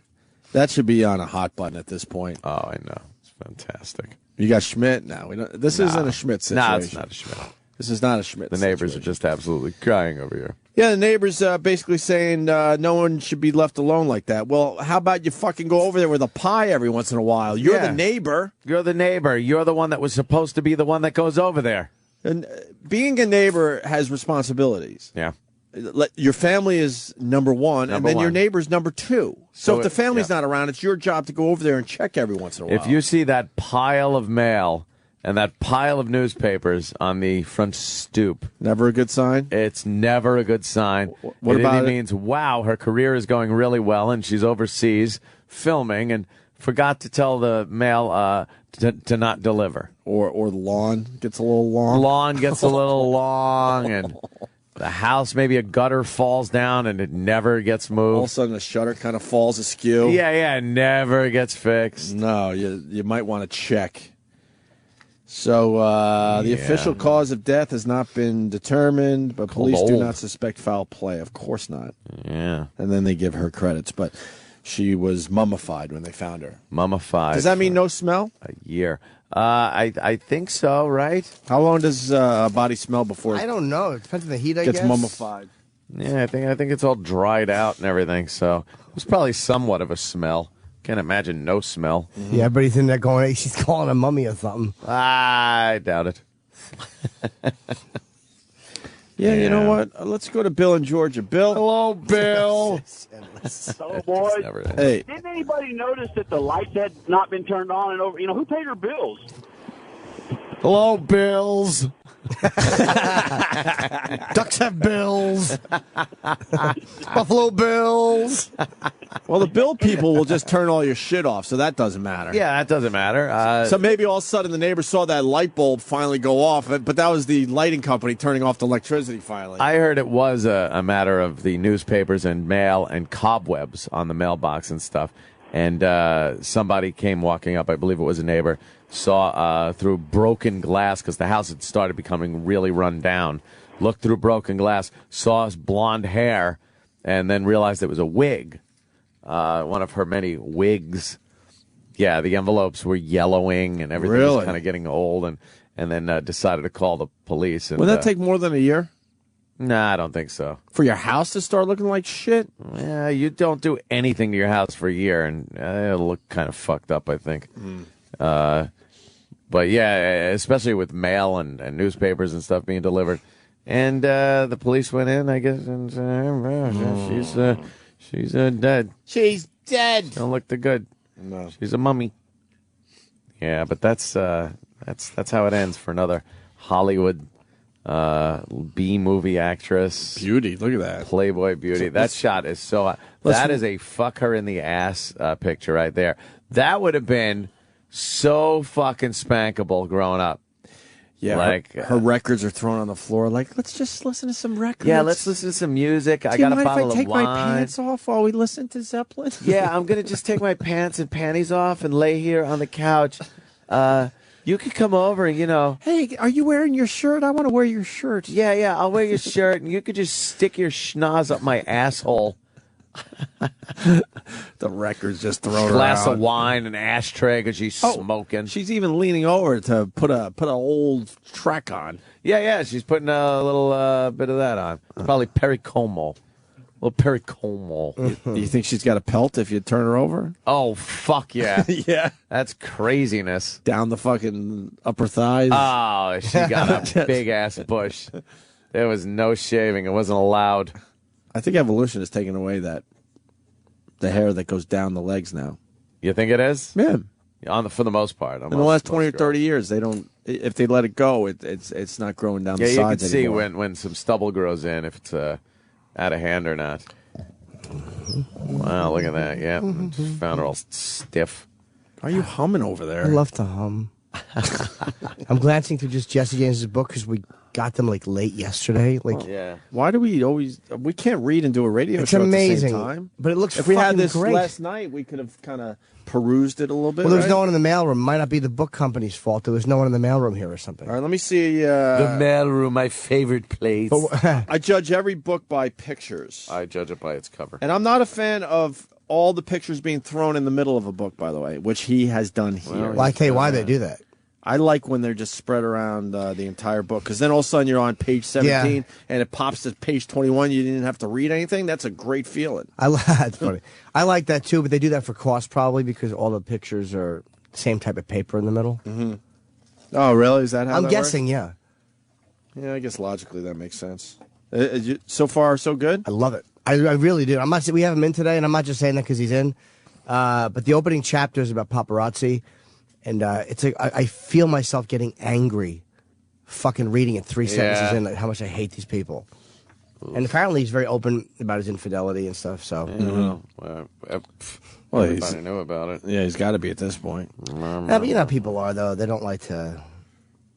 S2: That should be on a hot button at this point.
S3: Oh, I know. It's fantastic.
S2: You got Schmidt now. This isn't a Schmidt situation.
S3: No, it's not a Schmidt.
S2: This is not a Schmidt
S3: situation. The neighbors are just absolutely crying over here.
S2: Yeah, the neighbors basically saying no one should be left alone like that. Well, how about you fucking go over there with a pie every once in a while? You're the neighbor.
S3: You're the neighbor. You're the one that was supposed to be the one that goes over there.
S2: And being a neighbor has responsibilities.
S3: Yeah.
S2: Your family is number one, and then your neighbor's number two. So if the family's not around, it's your job to go over there and check every once in a while.
S3: If you see that pile of mail and that pile of newspapers on the front stoop,
S2: never a good sign.
S3: It's never a good sign.
S2: What about
S3: it means, wow, her career is going really well, and she's overseas filming and forgot to tell the mail to not deliver.
S2: Or the lawn gets a little long.
S3: Lawn gets a little long, and the house, maybe a gutter falls down and it never gets moved.
S2: All of a sudden, the shutter kind of falls askew.
S3: Yeah, it never gets fixed.
S2: No, you might want to check. So the official cause of death has not been determined, but police do not suspect foul play. Of course not.
S3: Yeah.
S2: And then they give her credits, but she was mummified when they found her.
S3: Mummified.
S2: Does that mean no smell?
S3: A year. I think so, right?
S2: How long does a body smell before
S5: I don't know. It depends on the heat, I
S2: gets
S5: guess.
S2: mummified?
S3: Yeah, I think it's all dried out and everything, so it was probably somewhat of a smell. Can't imagine no smell.
S5: Mm-hmm. Yeah, everybody's in there going, hey, she's calling a mummy or something.
S3: I doubt it.
S2: Yeah, you know what? Let's go to Bill in Georgia. Bill.
S3: Hello, Bill.
S15: Hello, boys.
S2: Hey.
S15: Didn't anybody notice that the lights had not been turned on and over? You know, who paid her bills?
S3: Hello, Bills.
S5: Ducks have bills. Buffalo Bills.
S2: Well, the bill people will just turn all your shit off, so that doesn't matter.
S3: Yeah, that doesn't matter.
S2: So maybe all of a sudden the neighbor saw that light bulb finally go off, but that was the lighting company turning off the electricity finally.
S3: I heard it was a matter of the newspapers and mail and cobwebs on the mailbox and stuff. And somebody came walking up, I believe it was a neighbor, saw through broken glass, because the house had started becoming really run down, looked through broken glass, saw his blonde hair, and then realized it was a wig, one of her many wigs. Yeah, the envelopes were yellowing, and everything was kind of getting old, and then decided to call the police. And,
S2: Would that take more than a year?
S3: Nah, I don't think so.
S2: For your house to start looking like shit?
S3: Yeah, you don't do anything to your house for a year, and it'll look kind of fucked up, I think. But yeah, especially with mail and newspapers and stuff being delivered. And the police went in, I guess, and said, she's dead.
S2: She's dead.
S3: Don't look too good.
S2: No.
S3: She's a mummy. Yeah, but that's how it ends for another Hollywood B-movie actress.
S2: Beauty, look at that.
S3: Playboy beauty. That shot is so... That is a fuck her in the ass picture right there. That would have been so fucking spankable growing up.
S2: Yeah,
S3: like
S2: her records are thrown on the floor. Like, let's just listen to some records.
S3: Yeah, let's listen to some music. I
S2: Do you
S3: got a
S2: mind
S3: bottle
S2: if I
S3: of
S2: take
S3: wine.
S2: my pants off while we listen to Zeppelin?
S3: Yeah, I'm gonna just take my pants and panties off and lay here on the couch. You could come over and
S2: Hey, are you wearing your shirt? I want to wear your shirt.
S3: Yeah, I'll wear your shirt, and you could just stick your schnoz up my asshole.
S2: The record's just thrown
S3: Glass
S2: around.
S3: of wine, an ashtray, because she's smoking.
S2: She's even leaning over to put an old track on.
S3: Yeah, she's putting a little bit of that on. Probably Perry Como. A little Perry Como.
S2: You think she's got a pelt if you turn her over?
S3: Oh, fuck yeah.
S2: Yeah.
S3: That's craziness.
S2: Down the fucking upper thighs.
S3: Oh, she got a big-ass bush. There was no shaving. It wasn't allowed.
S2: I think evolution has taken away the hair that goes down the legs now.
S3: You think it is?
S2: Yeah.
S3: For the most part.
S2: In the last 20 or 30 years, they don't. If they let it go, it's not growing down the sides
S3: you can see
S2: anymore.
S3: when some stubble grows in, if it's out of hand or not. Wow, look at that. Yeah, just found her all stiff.
S2: Are you humming over there?
S5: I love to hum. I'm glancing through just Jesse James's book because we got them like late yesterday. Like,
S3: yeah.
S2: Why do we always? We can't read and do a radio
S5: It's
S2: show
S5: amazing,
S2: at the same time.
S5: but it looks
S2: If we had
S5: fucking
S2: this
S5: great.
S2: last night, we could have kind of perused it a little bit.
S5: Well, there's
S2: right?
S5: no one in the mailroom. Might not be the book company's fault. There was no one in the mailroom here or something.
S2: All right, let me see.
S3: The mailroom, my favorite place.
S2: I judge every book by pictures.
S3: I judge it by its cover.
S2: And I'm not a fan of all the pictures being thrown in the middle of a book, by the way, which he has done here.
S5: Well, I tell you why they do that.
S2: I like when they're just spread around the entire book, because then all of a sudden you're on page 17 and it pops to page 21. You didn't have to read anything. That's a great feeling.
S5: That's funny. I like that too, but they do that for cost probably because all the pictures are the same type of paper in the middle.
S2: Mm-hmm. Oh, really? Is that how
S5: I'm
S2: that
S5: guessing,
S2: works?
S5: yeah.
S2: Yeah, I guess logically that makes sense. So far, so good?
S5: I love it. I really do. I'm not. We have him in today, and I'm not just saying that because he's in. But the opening chapter is about paparazzi. And it's like I feel myself getting angry, fucking reading it 3 sentences in, like how much I hate these people. Oof. And apparently he's very open about his infidelity and stuff. So,
S3: well, everybody knew about it.
S2: Yeah, he's got to be at this point.
S5: Yeah, but you know how people are though. They don't like to,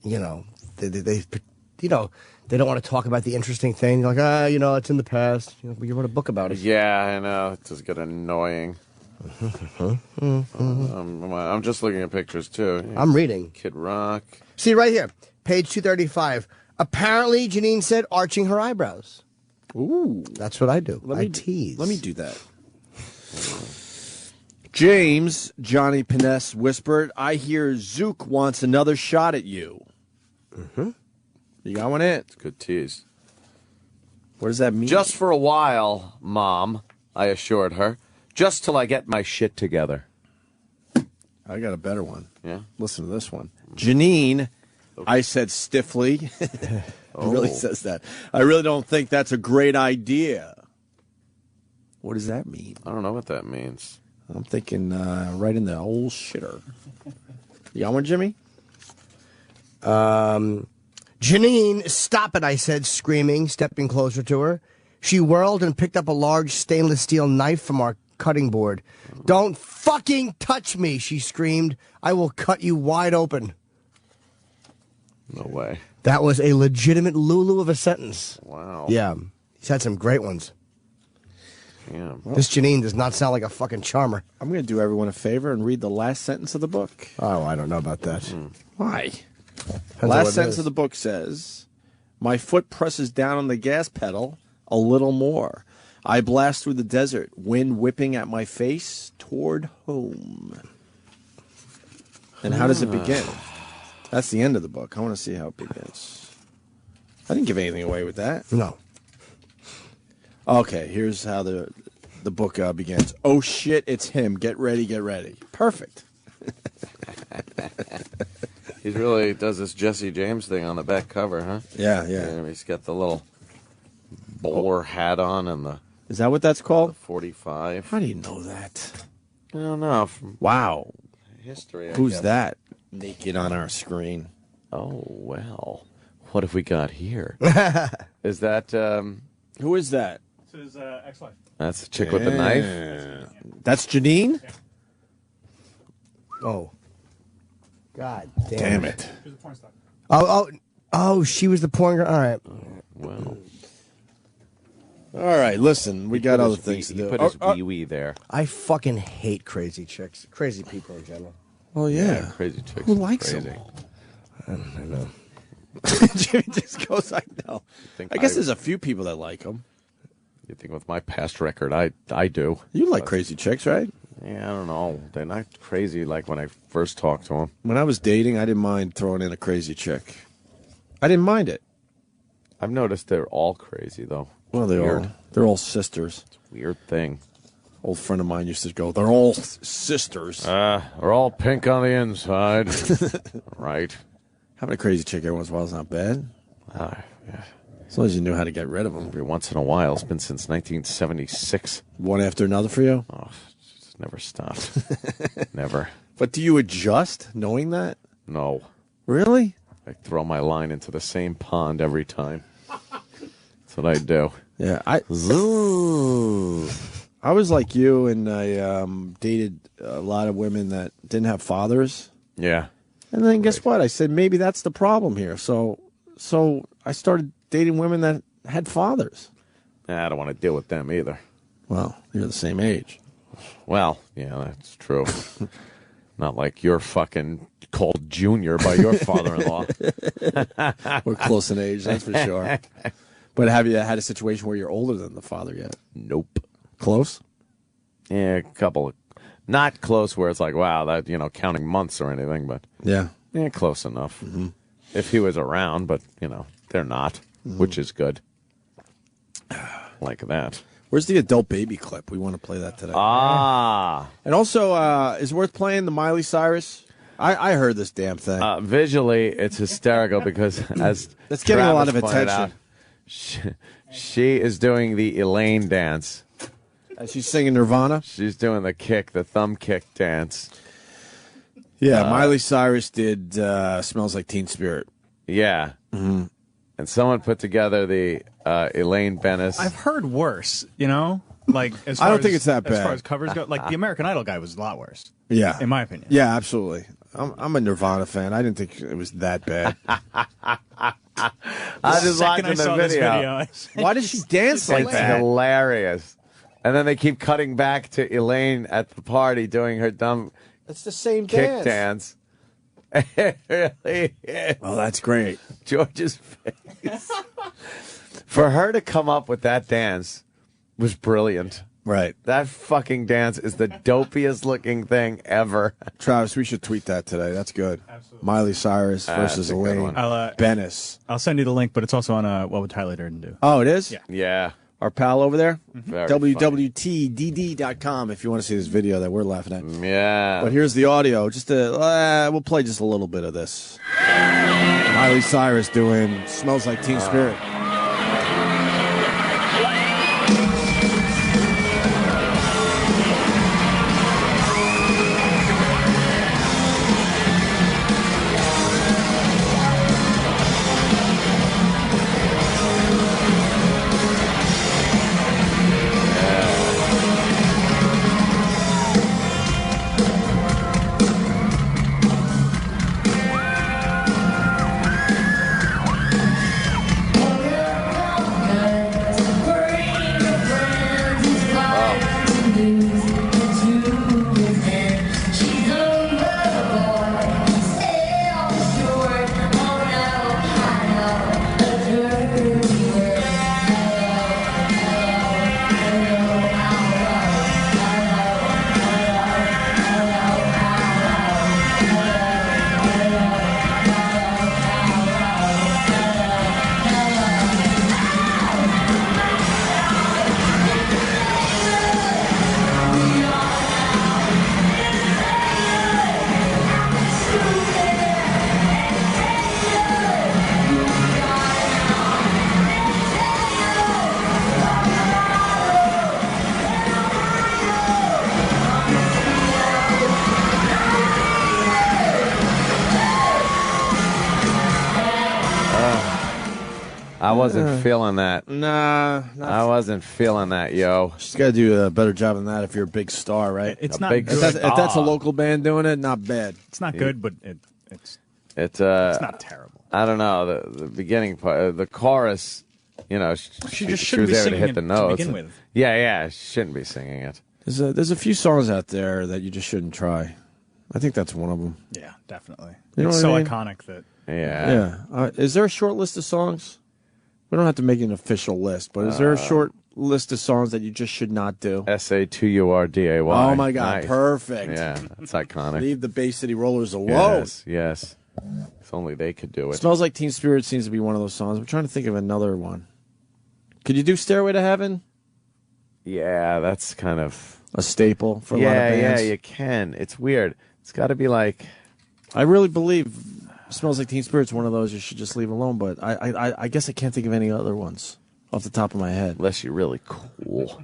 S5: they don't want to talk about the interesting thing. Like, it's in the past. You wrote a book about it.
S3: Yeah, I know. It just got annoying. I'm just looking at pictures too.
S5: I'm reading.
S3: Kid Rock.
S5: See right here, page 235. Apparently, Janine said arching her eyebrows.
S2: Ooh,
S5: that's what I do. I tease.
S2: Let me do that. James, Johnny Piness whispered, "I hear Zook wants another shot at you."
S5: Mm-hmm.
S2: You got one in?
S3: It's a good tease.
S2: What does that mean?
S3: Just for a while, Mom, I assured her. Just till I get my shit together.
S2: I got a better one.
S3: Yeah?
S2: Listen to this one. Janine, I said stiffly. It really says that. I really don't think that's a great idea. What does that mean?
S3: I don't know what that means.
S2: I'm thinking right in the old shitter. You got one, Jimmy?
S5: Janine, stop it, I said, screaming, stepping closer to her. She whirled and picked up a large stainless steel knife from our cutting board. Don't fucking touch me, she screamed. I will cut you wide open.
S3: No way.
S5: That was a legitimate Lulu of a sentence.
S3: Wow.
S5: Yeah. He's had some great ones.
S3: Yeah.
S5: This Janine does not sound like a fucking charmer.
S2: I'm going to do everyone a favor and read the last sentence of the book.
S5: Oh, I don't know about that.
S2: Why?
S5: Depends on what
S2: Last
S5: it
S2: sentence
S5: is.
S2: of the book says, my foot presses down on the gas pedal a little more. I blast through the desert, wind whipping at my face toward home. And how does it begin? That's the end of the book. I want to see how it begins. I didn't give anything away with that.
S5: No.
S2: Okay, here's how the book begins. Oh, shit, it's him. Get ready, get ready. Perfect.
S3: He really does this Jesse James thing on the back cover, huh?
S2: Yeah.
S3: He's got the little bowler hat on and the...
S2: Is that what that's called?
S3: 45.
S2: How do you know that?
S3: I don't know. From
S2: Wow.
S3: history, I
S2: Who's
S3: guess.
S2: that naked on our screen?
S3: Oh, well. What have we got here? Is that...
S2: Who is that?
S16: This is ex-wife.
S3: That's the chick with the knife?
S2: That's Janine?
S5: Oh. God
S2: Damn it.
S5: Oh, she was the porn girl. All right.
S3: Well.
S2: All right, listen, we got other things to do.
S3: Put his wee-wee there.
S5: I fucking hate crazy chicks. Crazy people in general.
S2: Oh, yeah.
S3: Crazy chicks.
S2: Who likes
S3: crazy.
S2: them?
S5: I know.
S2: Jimmy just goes, I know. I guess there's a few people that like them.
S3: You think with my past record, I do.
S2: You like crazy chicks, right?
S3: Yeah, I don't know. They're not crazy like when I first talked to them.
S2: When I was dating, I didn't mind throwing in a crazy chick. I didn't mind it.
S3: I've noticed they're all crazy, though.
S2: Well, they're all sisters.
S3: It's a weird thing.
S2: Old friend of mine used to go, they're all sisters.
S3: They're all pink on the inside. Right.
S2: Having a crazy chick every once in a while is not bad.
S3: Yeah.
S2: As long as you knew how to get rid of them.
S3: Every once in a while. It's been since 1976.
S2: One after another for you?
S3: Oh, it's never stopped. Never.
S2: But do you adjust knowing that?
S3: No.
S2: Really?
S3: I throw my line into the same pond every time. That's what I do.
S2: Yeah. I was like you, and I dated a lot of women that didn't have fathers.
S3: Yeah.
S2: And then guess what? I said, maybe that's the problem here. So I started dating women that had fathers.
S3: I don't want to deal with them either.
S2: Well, you're the same age.
S3: Well, yeah, that's true. Not like you're fucking called Junior by your father-in-law.
S2: We're close in age, that's for sure. But have you had a situation where you're older than the father yet?
S3: Nope.
S2: Close?
S3: Yeah, a couple. Not close where it's like, wow, that, counting months or anything, but
S2: yeah,
S3: close enough. Mm-hmm. If he was around, but, they're not, which is good. Like that.
S2: Where's the adult baby clip? We want to play that today. And also, is it worth playing the Miley Cyrus? I heard this damn thing.
S3: Visually, it's hysterical because as
S2: that's getting a lot of
S3: Travis pointed
S2: attention.
S3: Out, she is doing the Elaine dance.
S2: She's singing Nirvana?
S3: She's doing the thumb kick dance.
S2: Yeah, Miley Cyrus did Smells Like Teen Spirit.
S3: Yeah. Mm-hmm. And someone put together the Elaine Bennis.
S16: I've heard worse, Like, as
S2: I
S16: far
S2: don't think it's that bad.
S16: As far as covers go, like the American Idol guy was a lot worse.
S2: Yeah.
S16: In my opinion.
S2: Yeah, absolutely. I'm a Nirvana fan. I didn't think it was that bad.
S3: I just watching the video.
S2: Why did she dance like
S3: it's
S2: that?
S3: Hilarious. And then they keep cutting back to Elaine at the party doing her dumb
S2: That's the same
S3: kick dance. It really is.
S2: Oh, that's great.
S3: George's face. For her to come up with that dance was brilliant.
S2: Right.
S3: That fucking dance is the dopiest looking thing ever.
S2: Travis, we should tweet that today. That's good. Absolutely. Miley Cyrus versus Elaine Bennis.
S16: I'll send you the link, but it's also on What Would Tyler Durden Do?
S2: Oh, it is?
S16: Yeah.
S3: Yeah.
S2: Our pal over there?
S3: Very
S2: WWTDD.com if you want to see this video that we're laughing at.
S3: Yeah.
S2: But here's the audio. We'll play just a little bit of this. Miley Cyrus doing Smells Like Teen Spirit.
S3: I wasn't feeling that.
S2: Nah.
S3: I wasn't feeling that, yo.
S2: She's got to do a better job than that if you're a big star, right?
S16: It's
S3: A
S16: not
S3: big
S16: good.
S2: If that's a local band doing it, not bad.
S16: It's not good, but
S3: It's
S16: not terrible.
S3: I don't know the beginning part, the chorus. You know,
S16: she just
S3: she
S16: shouldn't
S3: was
S16: be
S3: there to
S16: singing
S3: hit
S16: it
S3: the
S16: to
S3: notes.
S16: begin with.
S3: Yeah, she shouldn't be singing it.
S2: There's a few songs out there that you just shouldn't try. I think that's one of them.
S16: Yeah, definitely.
S2: You know
S16: It's
S2: what
S16: so
S2: I mean?
S16: iconic that.
S2: Yeah. Is there a short list of songs? We don't have to make an official list, but is there a short list of songs that you just should not do?
S3: SATURDAY.
S2: Oh my God,
S3: Nice.
S2: perfect.
S3: Yeah, that's iconic.
S2: Leave the Bay City Rollers alone.
S3: Yes. If only they could do it.
S2: Smells Like Teen Spirit seems to be one of those songs. I'm trying to think of another one. Could you do Stairway to Heaven?
S3: Yeah, that's kind of
S2: a staple for a lot of bands.
S3: Yeah, you can. It's weird. It's got to be like.
S2: I really believe Smells Like Teen Spirit's one of those you should just leave alone, but I guess I can't think of any other ones off the top of my head.
S3: Unless you're really cool.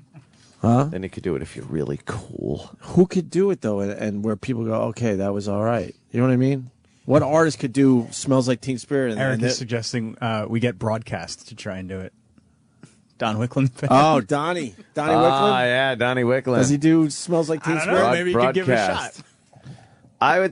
S2: Huh?
S3: Then you could do it if you're really cool.
S2: Who could do it, though, and where people go, okay, that was all right. You know what I mean? What artist could do Smells Like Teen Spirit?
S16: Eric is suggesting we get broadcast to try and do it. Don Wicklund.
S2: Oh, Donnie Wicklund?
S3: Ah, yeah, Donnie Wicklund.
S2: Does he do Smells Like Teen
S16: I don't know.
S2: Spirit?
S16: Maybe you could give it a shot.
S3: I would